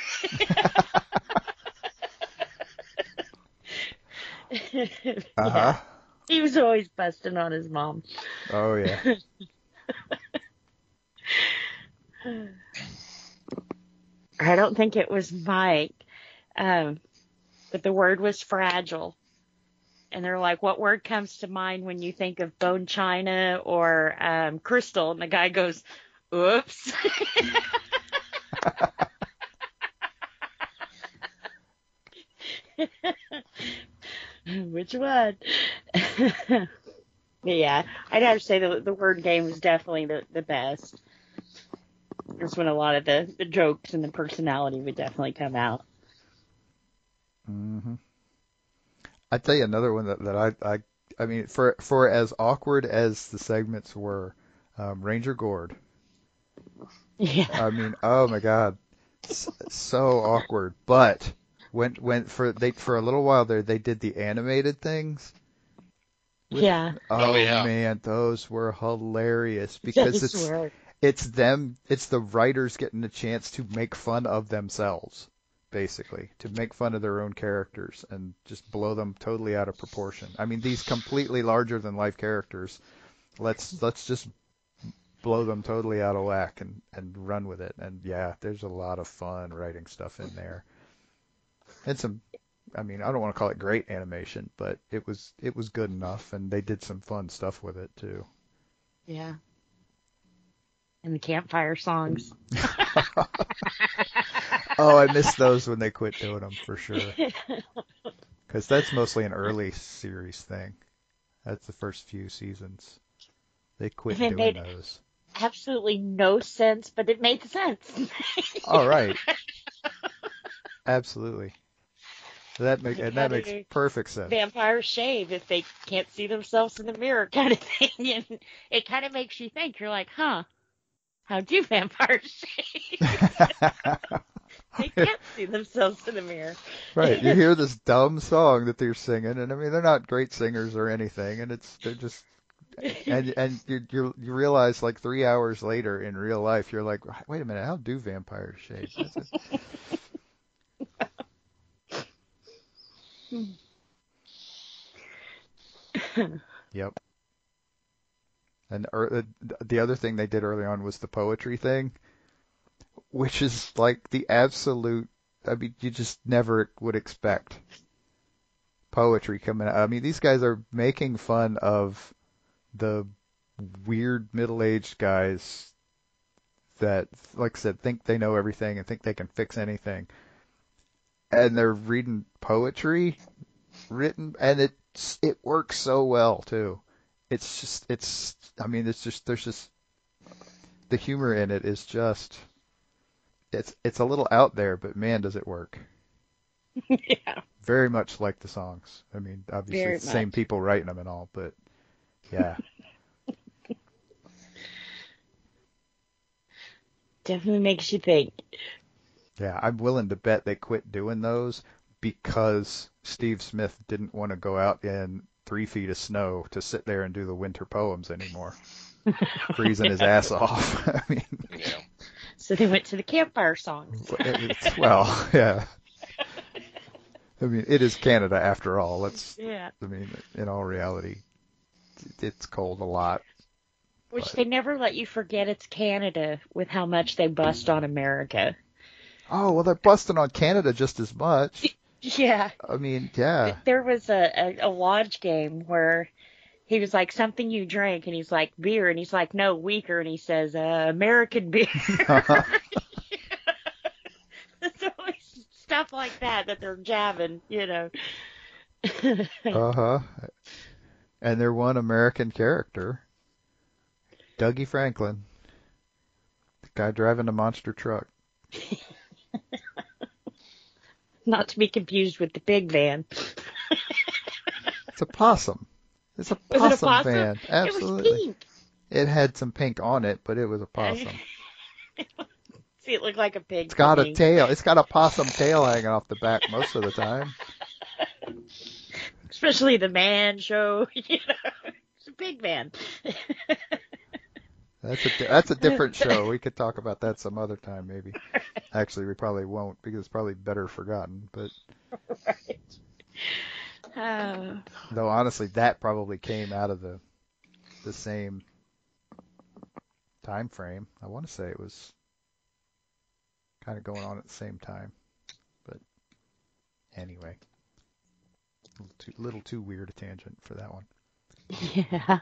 Uh-huh. He was always busting on his mom. Oh, yeah. I don't think it was Mike, but the word was fragile. And they're like, what word comes to mind when you think of bone china or crystal? And the guy goes, oops. Which one? Yeah, I'd have to say the word game was definitely the best. That's when a lot of the jokes and the personality would definitely come out. Hmm. I'd tell you another one I mean, for as awkward as the segments were, Ranger Gord. Yeah. I mean, oh my God, so awkward. But for a little while there, they did the animated things. Yeah. Oh, Oh yeah. man, those were hilarious because Those were. it's the writers getting a chance to make fun of themselves, basically, to make fun of their own characters and just blow them totally out of proportion. I mean, these completely larger than life characters, let's just blow them totally out of whack and run with it. And yeah, there's a lot of fun writing stuff in there. And some, I mean, I don't want to call it great animation, but it was good enough, and they did some fun stuff with it too. Yeah. And the campfire songs. Oh, I missed those when they quit doing them for sure. Because that's mostly an early series thing. That's the first few seasons. They quit It doing made those. absolutely no sense, but it made sense. All right. Absolutely. Like, how That makes do perfect sense. vampires shave if they can't see themselves in the mirror, kind of thing? And it kind of makes you think. You're like, huh? How do vampires shave? They can't see themselves in the mirror. Right. You hear this dumb song that they're singing, and I mean they're not great singers or anything, and they're just and you realize like 3 hours later in real life you're like, wait a minute, how do vampires shave? Yep. And the other thing they did early on was the poetry thing, which is like the absolute. I mean, you just never would expect poetry coming out. I mean, these guys are making fun of the weird middle-aged guys that, like I said, think they know everything and think they can fix anything. And they're reading poetry written, and it works so well too. I mean, there's just the humor in it is just, it's a little out there, but man, does it work. Yeah, Very much like the songs. I mean, obviously very it's the same much. people writing them and all, but yeah. Definitely makes you think. Yeah, I'm willing to bet they quit doing those because Steve Smith didn't want to go out in 3 feet of snow to sit there and do the winter poems anymore, freezing his ass off. I mean, Yeah. So they went to the campfire songs. well, yeah. I mean, it is Canada after all. Yeah. I mean, in all reality, it's cold a lot. Which But they never let you forget it's Canada with how much they bust on America. oh well, they're busting on Canada just as much. Yeah. I mean, yeah. There was a lodge game where he was like, something you drink, and he's like, beer, and he's like, no, weaker, and he says, American beer. It's always stuff like that they're jabbing, you know. Uh-huh. And their one American character, Dougie Franklin, the guy driving the monster truck. Not to be confused with the pig van. It's a possum. It's a Was it a possum possum? van. It was Absolutely. pink. It had some pink on it, but it was a possum. See, it looked like a pig It's to got a me. tail. It's got a possum tail hanging off the back most of the time. Especially the man show, you know. It's a pig van. That's a different show. We could talk about that some other time, maybe. Actually, we probably won't because it's probably better forgotten. But Right. Oh. though honestly, that probably came out of the same time frame. I want to say it was kind of going on at the same time. But anyway, little too weird a tangent for that one. Yeah.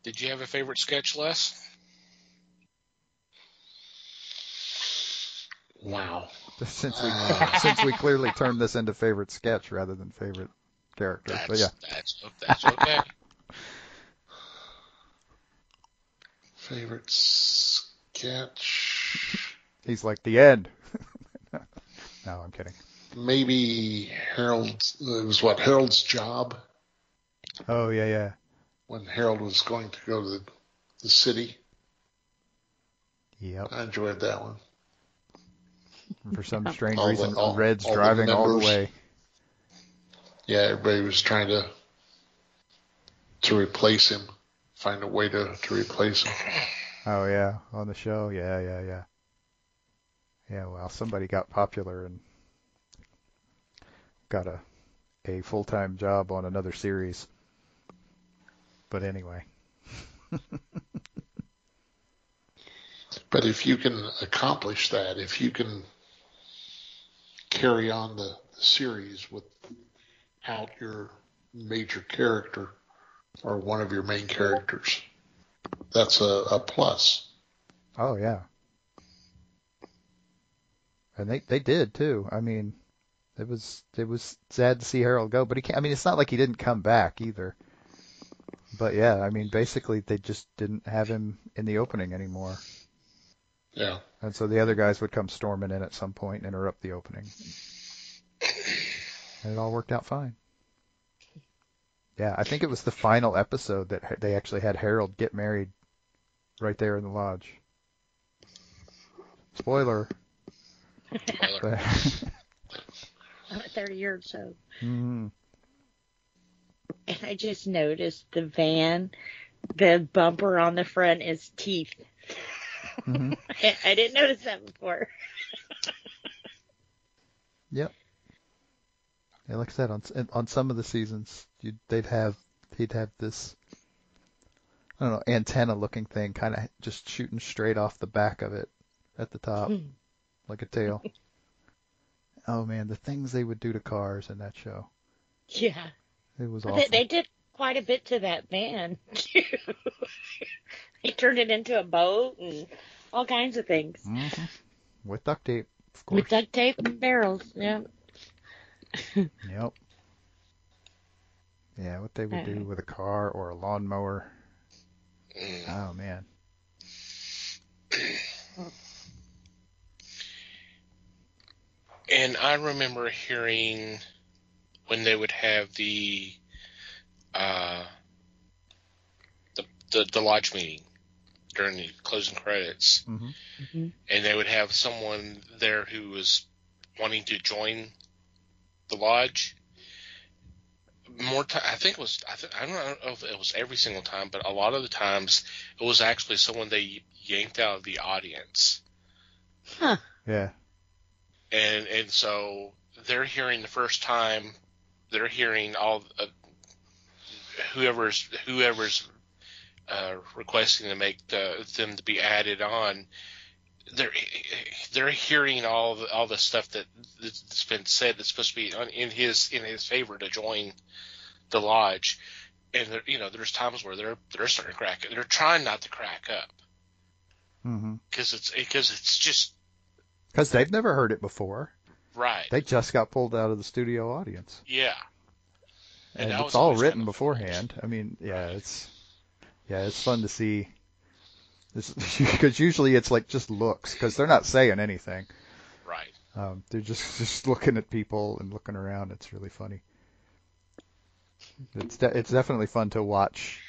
Did you have a favorite sketch, Les? Wow. Since we clearly turned this into favorite sketch rather than favorite character. But yeah. That's okay. Favorite sketch. He's like the end. No, I'm kidding. Maybe Harold's, it was what, Harold's Job? Oh, yeah. When Harold was going to go to the city. Yep. I enjoyed that one. For some strange All reason, the, all, Red's all the driving all the members. way. Yeah, everybody was trying to replace him, find a way to replace him. Oh, yeah, on the show. Yeah. Yeah, well, somebody got popular and got a full-time job on another series. But anyway. But if you can accomplish that, if you can carry on the series without your major character or one of your main characters, that's a plus. Oh, yeah. And they did too. I mean, it was sad to see Harold go, but it's not like he didn't come back either. But yeah, I mean, basically they just didn't have him in the opening anymore. Yeah. And so the other guys would come storming in at some point and interrupt the opening. And it all worked out fine. Yeah, I think it was the final episode that they actually had Harold get married right there in the lodge. Spoiler. Spoiler. I'm a 30-year or so. Mm-hmm. And I just noticed the van, the bumper on the front is teeth. Mm-hmm. I didn't notice that before. Yep. Yeah, like I said, on some of the seasons, he'd have this, I don't know, antenna-looking thing, kind of just shooting straight off the back of it at the top, like a tail. Oh man, the things they would do to cars in that show. Yeah. It was awful. They did quite a bit to that van, too. They turned it into a boat and all kinds of things. Mm-hmm. With duct tape, of course. With duct tape and barrels, yeah. Yep. Yeah, what they would do with a car or a lawnmower. Oh, man. And I remember hearing when they would have the lodge meeting during the closing credits, Mm-hmm. and they would have someone there who was wanting to join the lodge. More time, I think it was. I don't know if it was every single time, but a lot of the times it was actually someone they yanked out of the audience. Huh. Yeah. And so they're hearing the first time. They're hearing all whoever's requesting to make them to be added on. They're hearing all the stuff that's been said that's supposed to be in his favor to join the lodge, and there's times where they're starting to crack. They're trying not to crack up because it's just because they've never heard it before. Right. They just got pulled out of the studio audience. Yeah. And it's all written beforehand. I mean, it's fun to see. Because usually it's like just looks, because they're not saying anything. Right. They're just looking at people and looking around. It's really funny. It's definitely fun to watch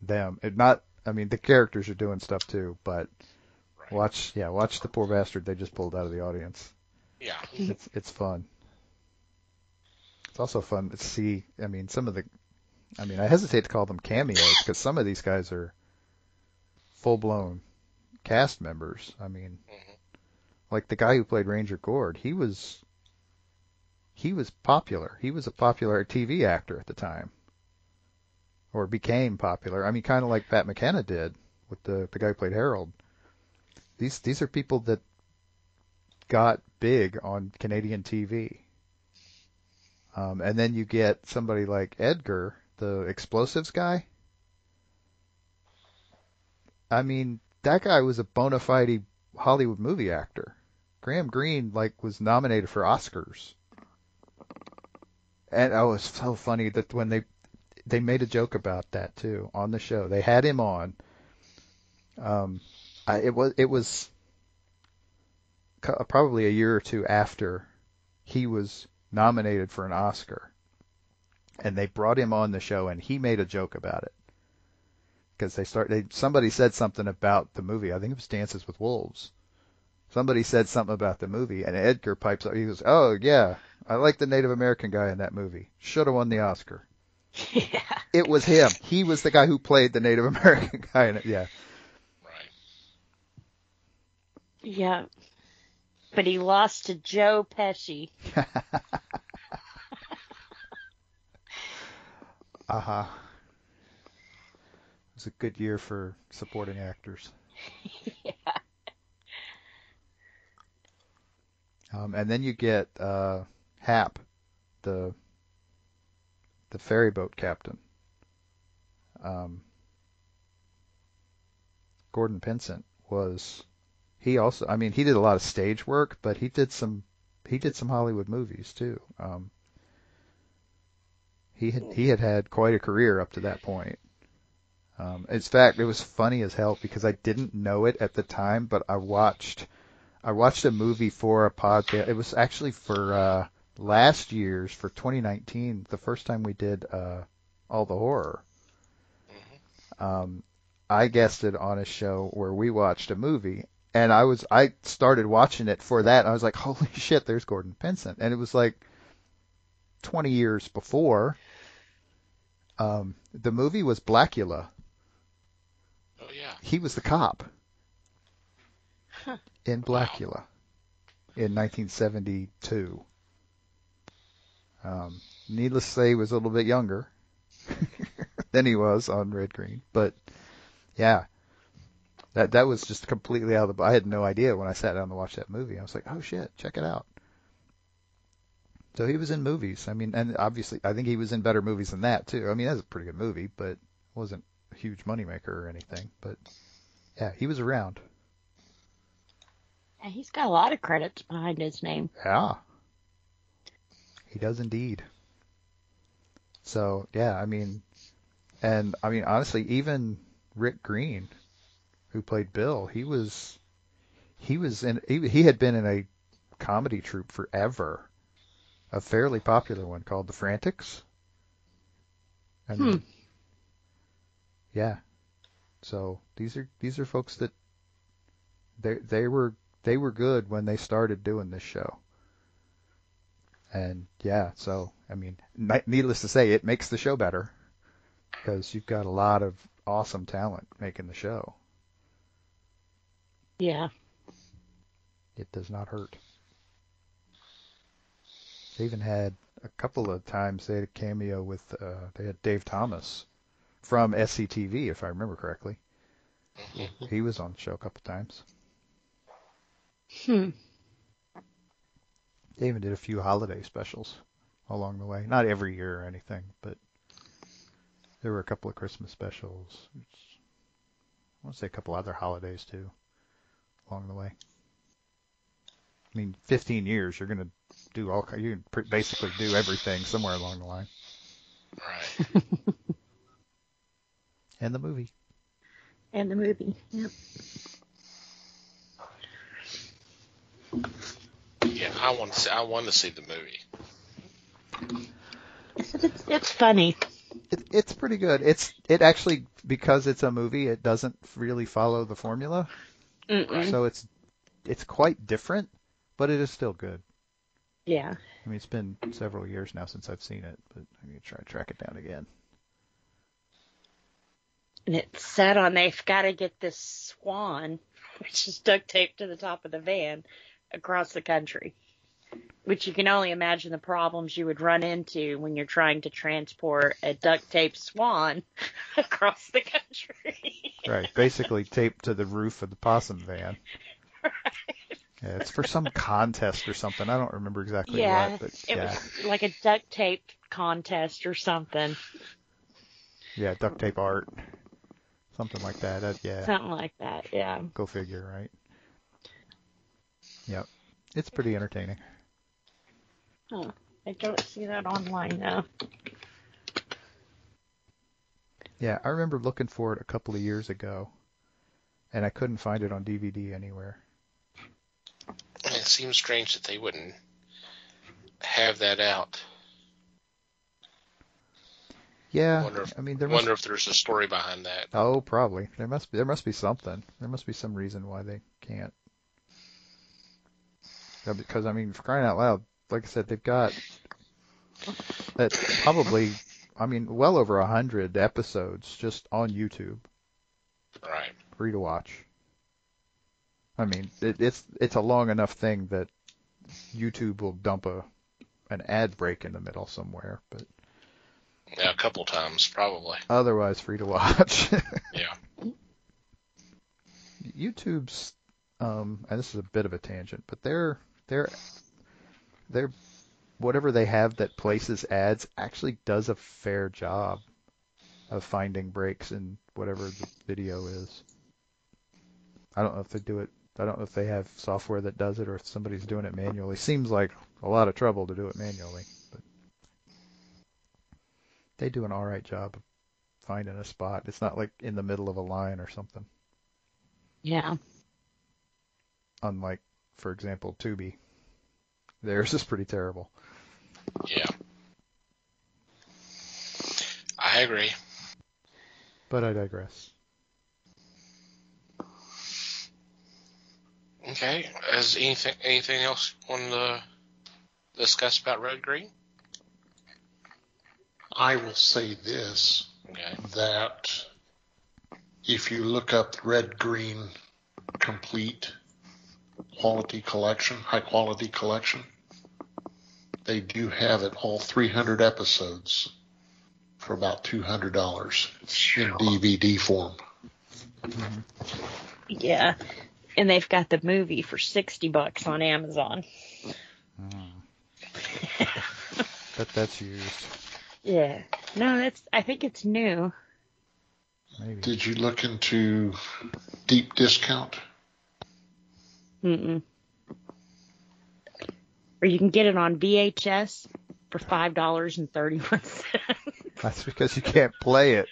them. The characters are doing stuff too, but watch the poor bastard they just pulled out of the audience. Yeah. It's fun. It's also fun to see. I hesitate to call them cameos because some of these guys are full-blown cast members. Like the guy who played Ranger Gord, he was popular. He was a popular TV actor at the time, or became popular. Kind of like Pat McKenna did with the guy who played Harold. These are people that got big on Canadian TV. And then you get somebody like Edgar, the explosives guy. That guy was a bona fide Hollywood movie actor. Graham Greene was nominated for Oscars. And it was so funny that when they made a joke about that too on the show. They had him on. It was probably a year or two after he was nominated for an Oscar, and they brought him on the show, and he made a joke about it because somebody said something about the movie. I think it was Dances with Wolves. Somebody said something about the movie, and Edgar pipes up. He goes, "Oh yeah, I like the Native American guy in that movie. Should have won the Oscar." Yeah. It was him. He was the guy who played the Native American guy in it. Yeah. Right. Yeah. But he lost to Joe Pesci. Uh-huh. It was a good year for supporting actors. Yeah. And then you get Hap, the ferry boat captain. Gordon Pinsent he did a lot of stage work, but he did some Hollywood movies too. He had quite a career up to that point. In fact, it was funny as hell because I didn't know it at the time, but I watched a movie for a podcast. It was actually for last year's, for 2019, the first time we did All the Horror. I guested on a show where we watched a movie, and I started watching it for that. And I was like, holy shit, there's Gordon Pinsent. And it was like 20 years before. The movie was Blackula. Oh, yeah. He was the cop in Wow. Blackula in 1972. Needless to say, he was a little bit younger than he was on Red Green. But yeah, that was just completely out of the. I had no idea when I sat down to watch that movie. I was like, oh shit, check it out. So he was in movies. I mean, and obviously, I think he was in better movies than that too. I mean, that's a pretty good movie, but it wasn't a huge moneymaker or anything. But yeah, he was around. And he's got a lot of credits behind his name. Yeah, he does indeed. So yeah, I mean, honestly, even Rick Green, who played Bill, he had been in a comedy troupe forever, a fairly popular one called The Frantics. And yeah, so these are folks that they were good when they started doing this show. And yeah, so I mean, needless to say, it makes the show better because you've got a lot of awesome talent making the show. Yeah. It does not hurt. They even had a couple of times they had a cameo with they had Dave Thomas from SCTV, if I remember correctly. He was on the show a couple of times. They even did a few holiday specials along the way. Not every year or anything, but there were a couple of Christmas specials. I want to say a couple other holidays too along the way. I mean, 15 years, you're going to do you can basically do everything somewhere along the line. Right. And the movie. And the movie. Yep. Yeah, I want to see the movie. It's funny. It's pretty good. It actually, because it's a movie, it doesn't really follow the formula. Mm-mm. So it's quite different, but it is still good. Yeah. I mean, it's been several years now since I've seen it, but I'm going to try to track it down again. And it's set on they've got to get this swan, which is duct taped to the top of the van, across the country. Which you can only imagine the problems you would run into when you're trying to transport a duct taped swan across the country. Right, basically taped to the roof of the possum van. Right. Yeah, it's for some contest or something. I don't remember exactly what, but it was like a duct tape contest or something. Yeah, duct tape art. Something like that. Yeah. Something like that, yeah. Go figure, right? Yep. It's pretty entertaining. Huh. I don't see that online now. Yeah, I remember looking for it a couple of years ago, and I couldn't find it on DVD anywhere. It seems strange that they wouldn't have that out. Yeah, Wonder if, I mean, if there's a story behind that. Oh, probably. There must be something. There must be some reason why they can't. Yeah, because, I mean, for crying out loud, like I said, they've got that probably, I mean, well over 100 episodes just on YouTube. Right. Free to watch. I mean, it's a long enough thing that YouTube will dump an ad break in the middle somewhere, but Yeah, a couple times, probably. otherwise free to watch. Yeah. YouTube's, and this is a bit of a tangent, but they're whatever they have that places ads actually does a fair job of finding breaks in whatever the video is. I don't know if they do it. I don't know if they have software that does it or if somebody's doing it manually. Seems like a lot of trouble to do it manually, but they do an all right job of finding a spot. It's not like in the middle of a line or something. Yeah. Unlike, for example, Tubi. Theirs is pretty terrible. Yeah. I agree. But I digress. Okay. Is anything else you want to discuss about Red Green? I will say this, Okay. that if you look up Red Green Complete Quality Collection, High Quality Collection, they do have it, all 300 episodes, for about $200 in DVD form. Mm-hmm. Yeah. And they've got the movie for $60 on Amazon. But that's used. Yeah. No, I think it's new. Maybe. Did you look into deep discount? Mm-mm. Or you can get it on VHS for $5.31. That's because you can't play it.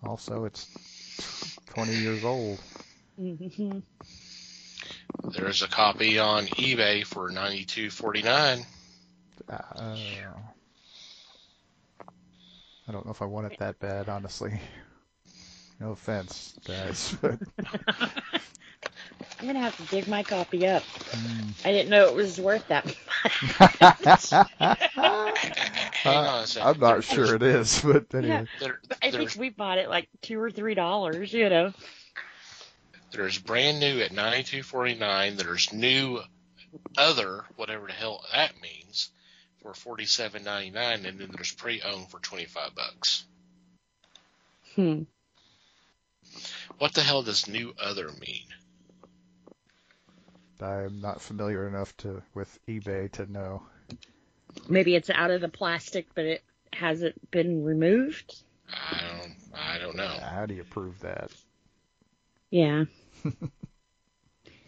Also, it's 20 years old. Mm-hmm. There's a copy on eBay for $92.49. I don't know if I want it that bad, honestly. No offense, guys, but I'm going to have to dig my copy up. I didn't know it was worth that much. Hang on a second. I'm not sure it is, but anyway. Yeah, I think we bought it like $2 or $3, you know. There's brand new at $92.49. There's new other, whatever the hell that means, for $47.99, and then there's pre-owned for $25. What the hell does new other mean? I'm not familiar enough with eBay to know. Maybe it's out of the plastic, but it hasn't been removed. I don't know. How do you prove that? Yeah.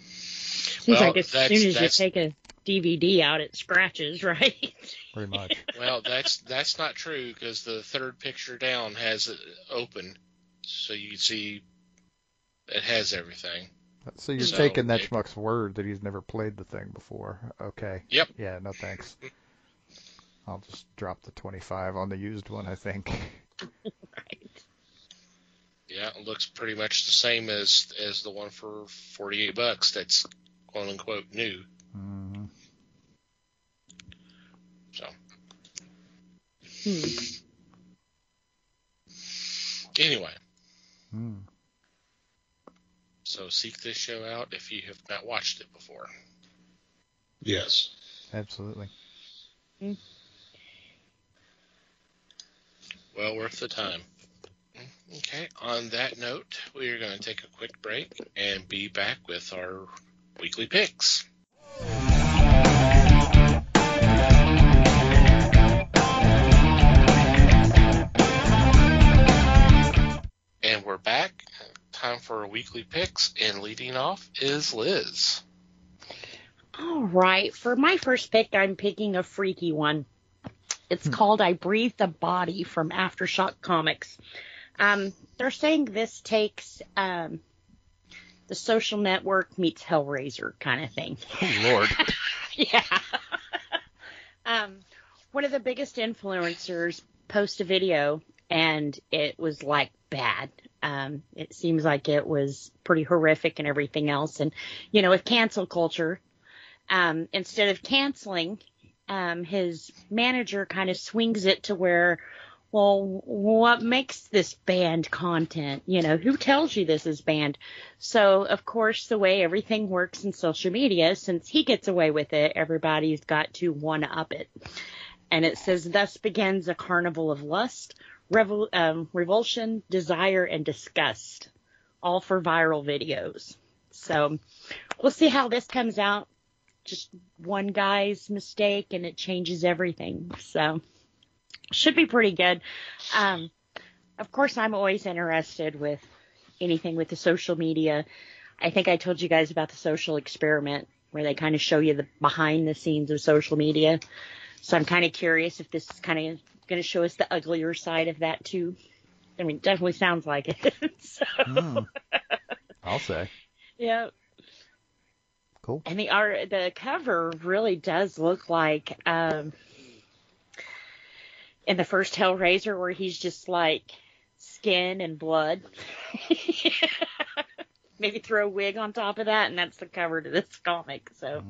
Seems like as soon as you take a DVD out, it scratches, right? Pretty much. Well, that's not true, because the third picture down has it open, so you can see it has everything. So you're taking that schmuck's word that he's never played the thing before. Okay. Yep. Yeah, no thanks. I'll just drop the 25 on the used one, I think. Right. Yeah, it looks pretty much the same as the one for $48 that's quote unquote new. Mm-hmm. So anyway. So seek this show out if you have not watched it before. Yes. Absolutely. Well worth the time. Okay, on that note, we are going to take a quick break and be back with our weekly picks. And we're back. Time for our weekly picks, and leading off is Liz. All right. For my first pick, I'm picking a freaky one. It's called I Breathe the Body from Aftershock Comics. They're saying this takes The Social Network meets Hellraiser kind of thing. Oh, Lord. Yeah. One of the biggest influencers posted a video, and it was like bad. It seems like it was pretty horrific and everything else. And, with cancel culture, instead of canceling, his manager kind of swings it to where, well, what makes this banned content? Who tells you this is banned? So, of course, the way everything works in social media, since he gets away with it, everybody's got to one-up it. And it says, thus begins a carnival of lust, revulsion, desire, and disgust, all for viral videos. So we'll see how this comes out. Just one guy's mistake, and it changes everything. So should be pretty good. Of course, I'm always interested with anything with the social media. I think I told you guys about the social experiment, where they kind of show you the behind the scenes of social media. So I'm kind of curious if this is kind of going to show us the uglier side of that too. I mean, it definitely sounds like it. So. I'll say. Yeah. Cool. And the cover really does look like in the first Hellraiser, where he's just like skin and blood. Maybe throw a wig on top of that, and that's the cover to this comic. So.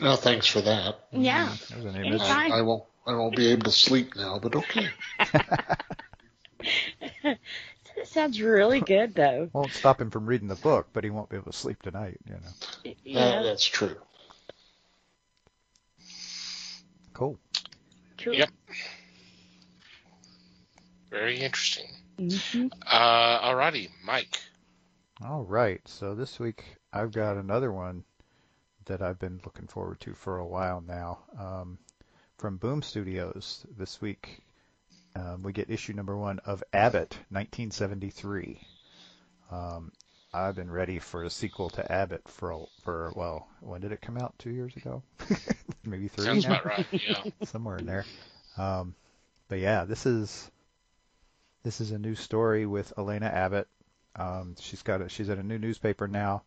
No, thanks for that. Yeah. Anytime. I won't be able to sleep now, but okay. It sounds really good, though. Won't stop him from reading the book, but he won't be able to sleep tonight, Yeah. That's true. Cool. Yep. Very interesting. Mm-hmm. Alrighty, Mike. All right. So this week I've got another one that I've been looking forward to for a while now. From Boom Studios this week, we get issue number 1 of Abbott, 1973. I've been ready for a sequel to Abbott for when did it come out? 2 years ago? Maybe 3 Sounds now? about right, yeah. Somewhere in there. But yeah, this is a new story with Elena Abbott. She's at a new newspaper now,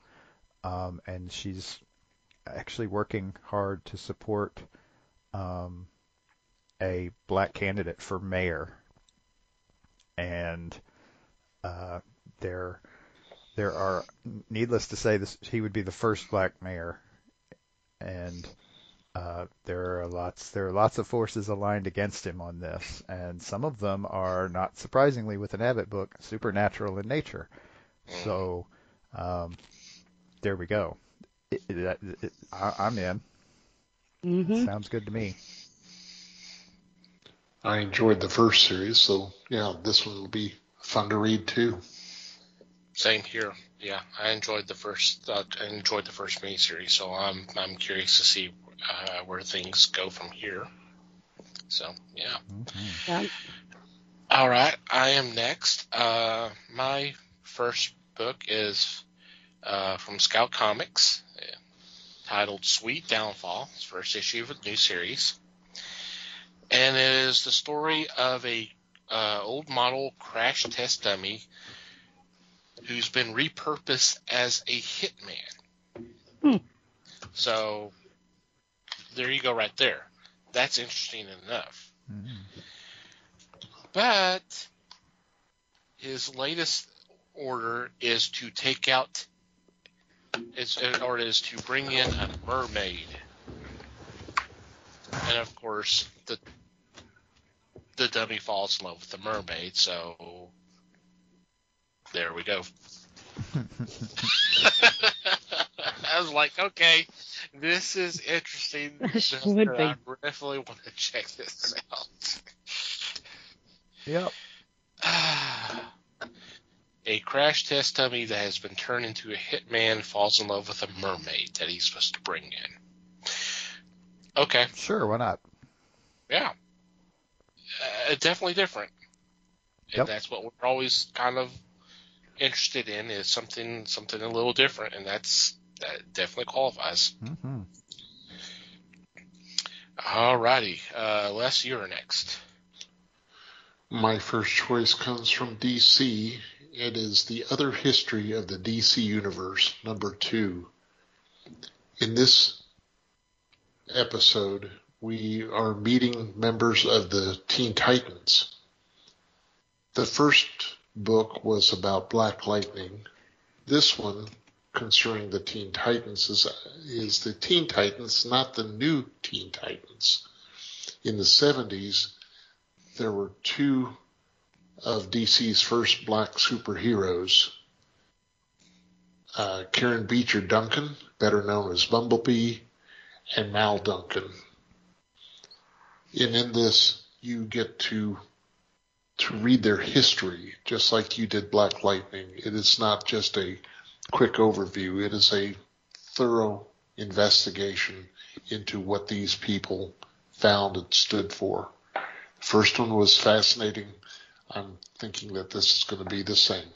and she's actually working hard to support a black candidate for mayor, and there are, needless to say, he would be the first black mayor, and there are lots of forces aligned against him on this, and some of them are, not surprisingly with an Abbott book, supernatural in nature. So there we go. I'm in. Mm-hmm. Sounds good to me. I enjoyed the first series, so yeah, this one will be fun to read too. Same here. Yeah, I enjoyed the first miniseries, so I'm curious to see where things go from here. So yeah. Mm-hmm. Yeah. All right, I am next. My first book is from Scout Comics, titled Sweet Downfall. It's the first issue of a new series, and it is the story of a old model crash test dummy who's been repurposed as a hitman. So there you go, right there. That's interesting enough. Mm-hmm. But his latest order is to bring in a mermaid, and of course the dummy falls in love with the mermaid. So there we go. I was like, okay, this is interesting. Would be. I definitely want to check this out. Yep. A crash test dummy that has been turned into a hitman falls in love with a mermaid that he's supposed to bring in. Okay. Sure, why not? Yeah. Definitely different. And Yep. that's what we're always kind of interested in, is something a little different, and that definitely qualifies. Mm-hmm. Alrighty. Les, you're next. My first choice comes from DC, It is The Other History of the DC Universe, number 2. In this episode, we are meeting members of the Teen Titans. The first book was about Black Lightning. This one, concerning the Teen Titans, is the Teen Titans, not the new Teen Titans. In the 70s, there were 2 of DC's first black superheroes. Karen Beecher Duncan, better known as Bumblebee, and Mal Duncan. And in this, you get to read their history, just like you did Black Lightning. It is not just a quick overview. It is a thorough investigation into what these people found and stood for. The first one was fascinating. I'm thinking that this is going to be the same.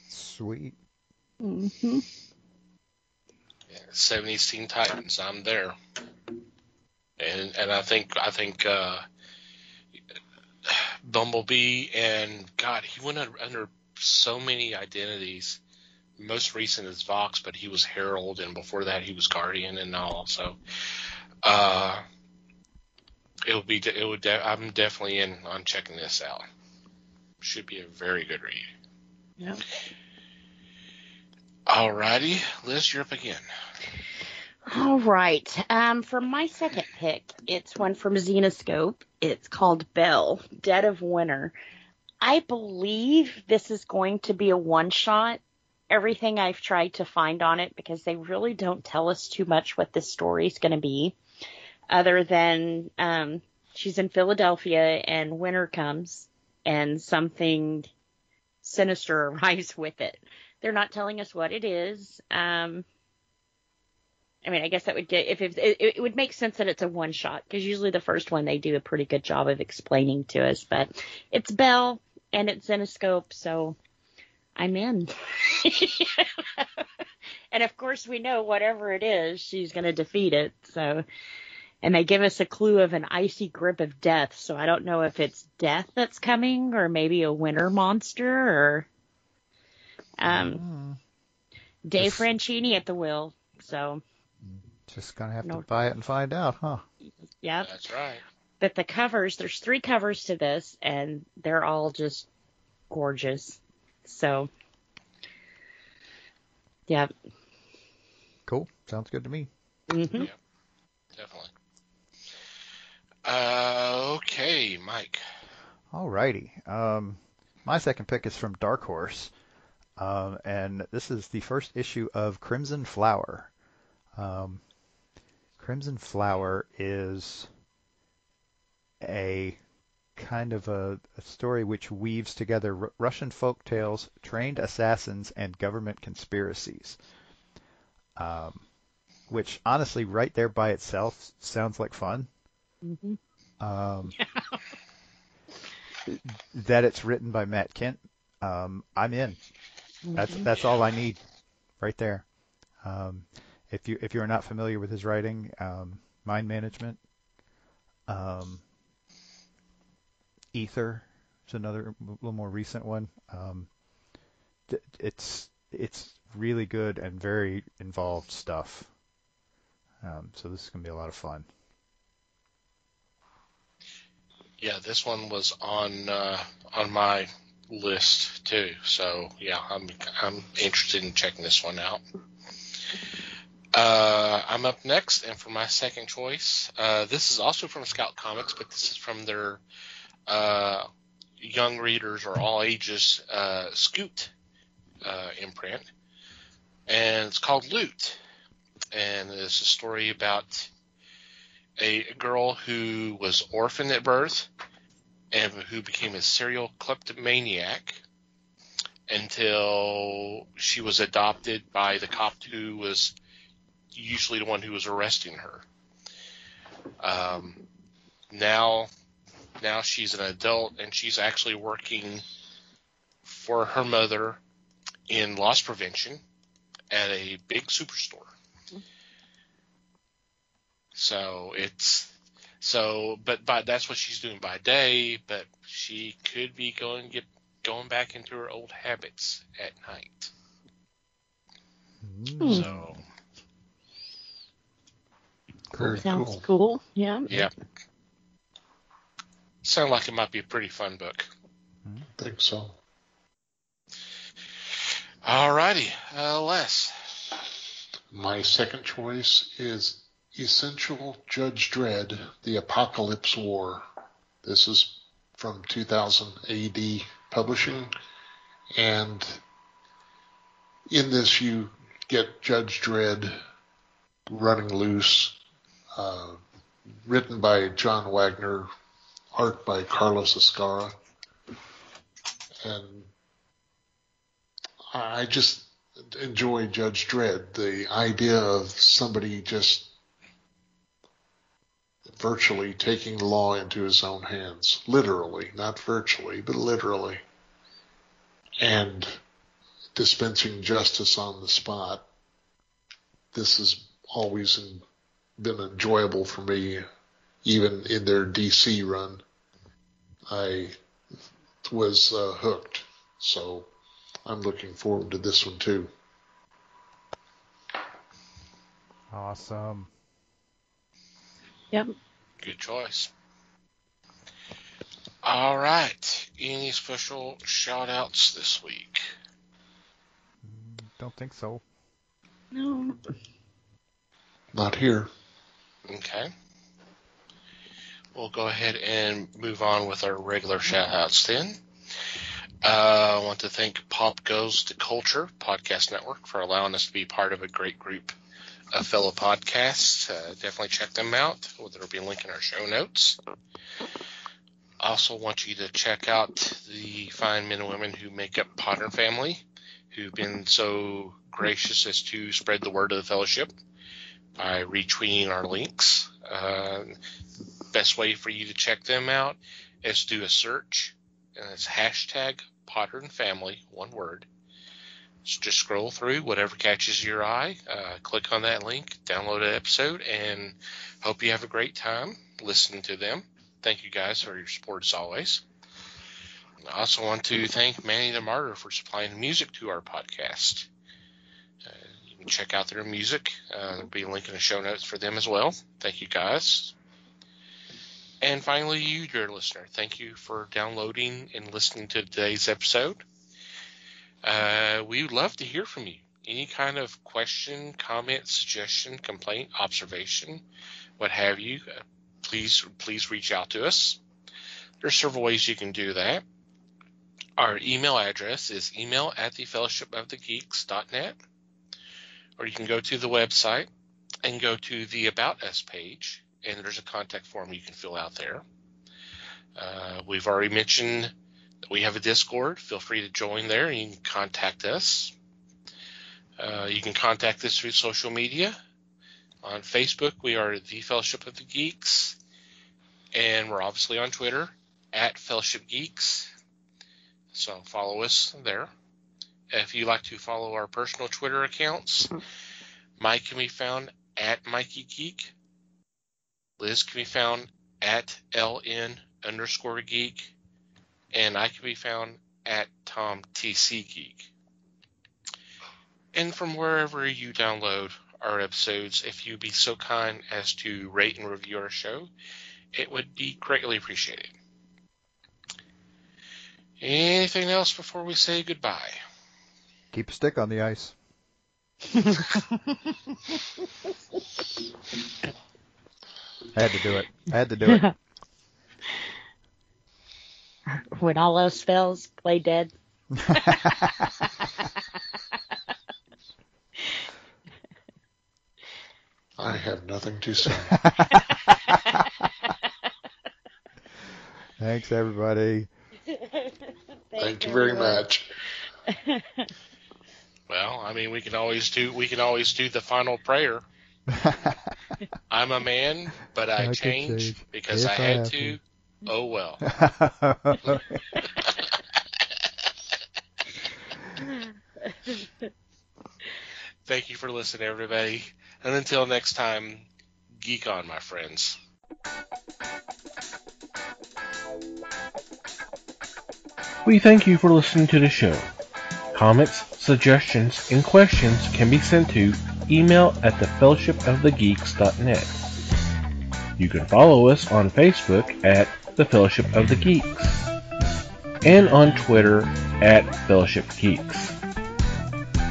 Sweet. Mm-hmm. Yeah, 70s Teen Titans. I'm there, and I think Bumblebee, and God, he went under so many identities. Most recent is Vox, but he was Herald, and before that he was Guardian and all. So, I'm definitely in on checking this out. Should be a very good read. Yeah. Alrighty, Liz, you're up again. All right. For my second pick, it's one from Xenoscope. It's called Belle, Dead of Winter. I believe this is going to be a one-shot. Everything I've tried to find on it, because they really don't tell us too much what this story is going to be, other than she's in Philadelphia and winter comes and something sinister arrives with it. They're not telling us what it is. I mean, I guess that would get it would make sense that it's a one shot, because usually the first one they do a pretty good job of explaining to us. But it's Belle and it's Zenoscope, so I'm in. And of course, we know whatever it is, she's going to defeat it. So, and they give us a clue of an icy grip of death. So I don't know if it's death that's coming, or maybe a winter monster, or Dave Franchini at the wheel. So just gonna have to buy it and find out, huh? Yeah, That's right. But the covers, there's 3 covers to this, and they're all just gorgeous. So, yeah. Cool. Sounds good to me. Mm-hmm. Yeah, definitely. Okay, Mike. Alrighty. My second pick is from Dark Horse, and this is the first issue of Crimson Flower. Crimson Flower is a kind of a story which weaves together Russian folk tales, trained assassins, and government conspiracies. Which honestly, right there by itself, sounds like fun. Mm-hmm. That it's written by Matt Kent, I'm in. That's all I need, right there. If you're not familiar with his writing, Mind Management, Ether is another little more recent one. It's really good and very involved stuff. So this is gonna be a lot of fun. Yeah, this one was on my list too. So yeah, I'm interested in checking this one out. I'm up next, and for my second choice, this is also from Scout Comics, but this is from their young readers or all ages Scoot imprint, and it's called Loot, and it's a story about a girl who was orphaned at birth and who became a serial kleptomaniac until she was adopted by the cop who was usually the one who was arresting her. Now she's an adult, and she's actually working for her mother in loss prevention at a big superstore. But that's what she's doing by day, but she could be going to get going back into her old habits at night. So, Very Sounds cool. cool. Yeah. yeah. Sounds like it might be a pretty fun book. I think so. Alrighty, Les. My second choice is Essential Judge Dredd, The Apocalypse War. This is from 2000 AD Publishing, and in this you get Judge Dredd running loose, written by John Wagner, art by Carlos Escara, and I just enjoy Judge Dredd. The idea of somebody just virtually taking the law into his own hands, literally, not virtually, but literally, and dispensing justice on the spot. This has always been enjoyable for me, even in their DC run. I was hooked, so I'm looking forward to this one too. Awesome. Yep. Good choice. All right. Any special shout-outs this week? Don't think so. No. Not here. Okay. We'll go ahead and move on with our regular shout-outs then. I want to thank Pop Goes to Culture Podcast Network for allowing us to be part of a great group of fellow podcasts. Definitely check them out. There will be a link in our show notes. I also want you to check out the fine men and women who make up Potter Family, who've been so gracious as to spread the word of the fellowship by retweeting our links. Best way for you to check them out is do a search, and it's hashtag Potter and Family, one word. So just scroll through whatever catches your eye, click on that link, download an episode, and hope you have a great time listening to them. Thank you guys for your support as always. I also want to thank Manny the Martyr for supplying the music to our podcast. You can check out their music. There'll be a link in the show notes for them as well. Thank you guys. And finally, you, dear listener, thank you for downloading and listening to today's episode. We would love to hear from you. Any kind of question, comment, suggestion, complaint, observation, what have you, please reach out to us. There's several ways you can do that. Our email address is email@thefellowshipofthegeeks.net, or you can go to the website and go to the About Us page, and there's a contact form you can fill out there. We've already mentioned that we have a Discord. Feel free to join there, and you can contact us. You can contact us through social media. On Facebook, we are the Fellowship of the Geeks, and we're obviously on Twitter, @Fellowship Geeks. So follow us there. If you'd like to follow our personal Twitter accounts, Mike can be found @MikeyGeek. Liz can be found @LN_geek. And I can be found @TomTCGeek. And from wherever you download our episodes, if you'd be so kind as to rate and review our show, it would be greatly appreciated. Anything else before we say goodbye? Keep a stick on the ice. I had to do it. When all else fails, play dead. I have nothing to say. Thanks, everybody. Thank you very much. Well, I mean, we can always do the final prayer. I'm a man, but I change because I had to. Oh well. Thank you for listening, everybody. And until next time, geek on, my friends. We thank you for listening to the show. Comments, suggestions, and questions can be sent to email at thefellowshipofthegeeks.net. You can follow us on Facebook at The Fellowship of the Geeks and on Twitter at Fellowship Geeks.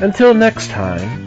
Until next time,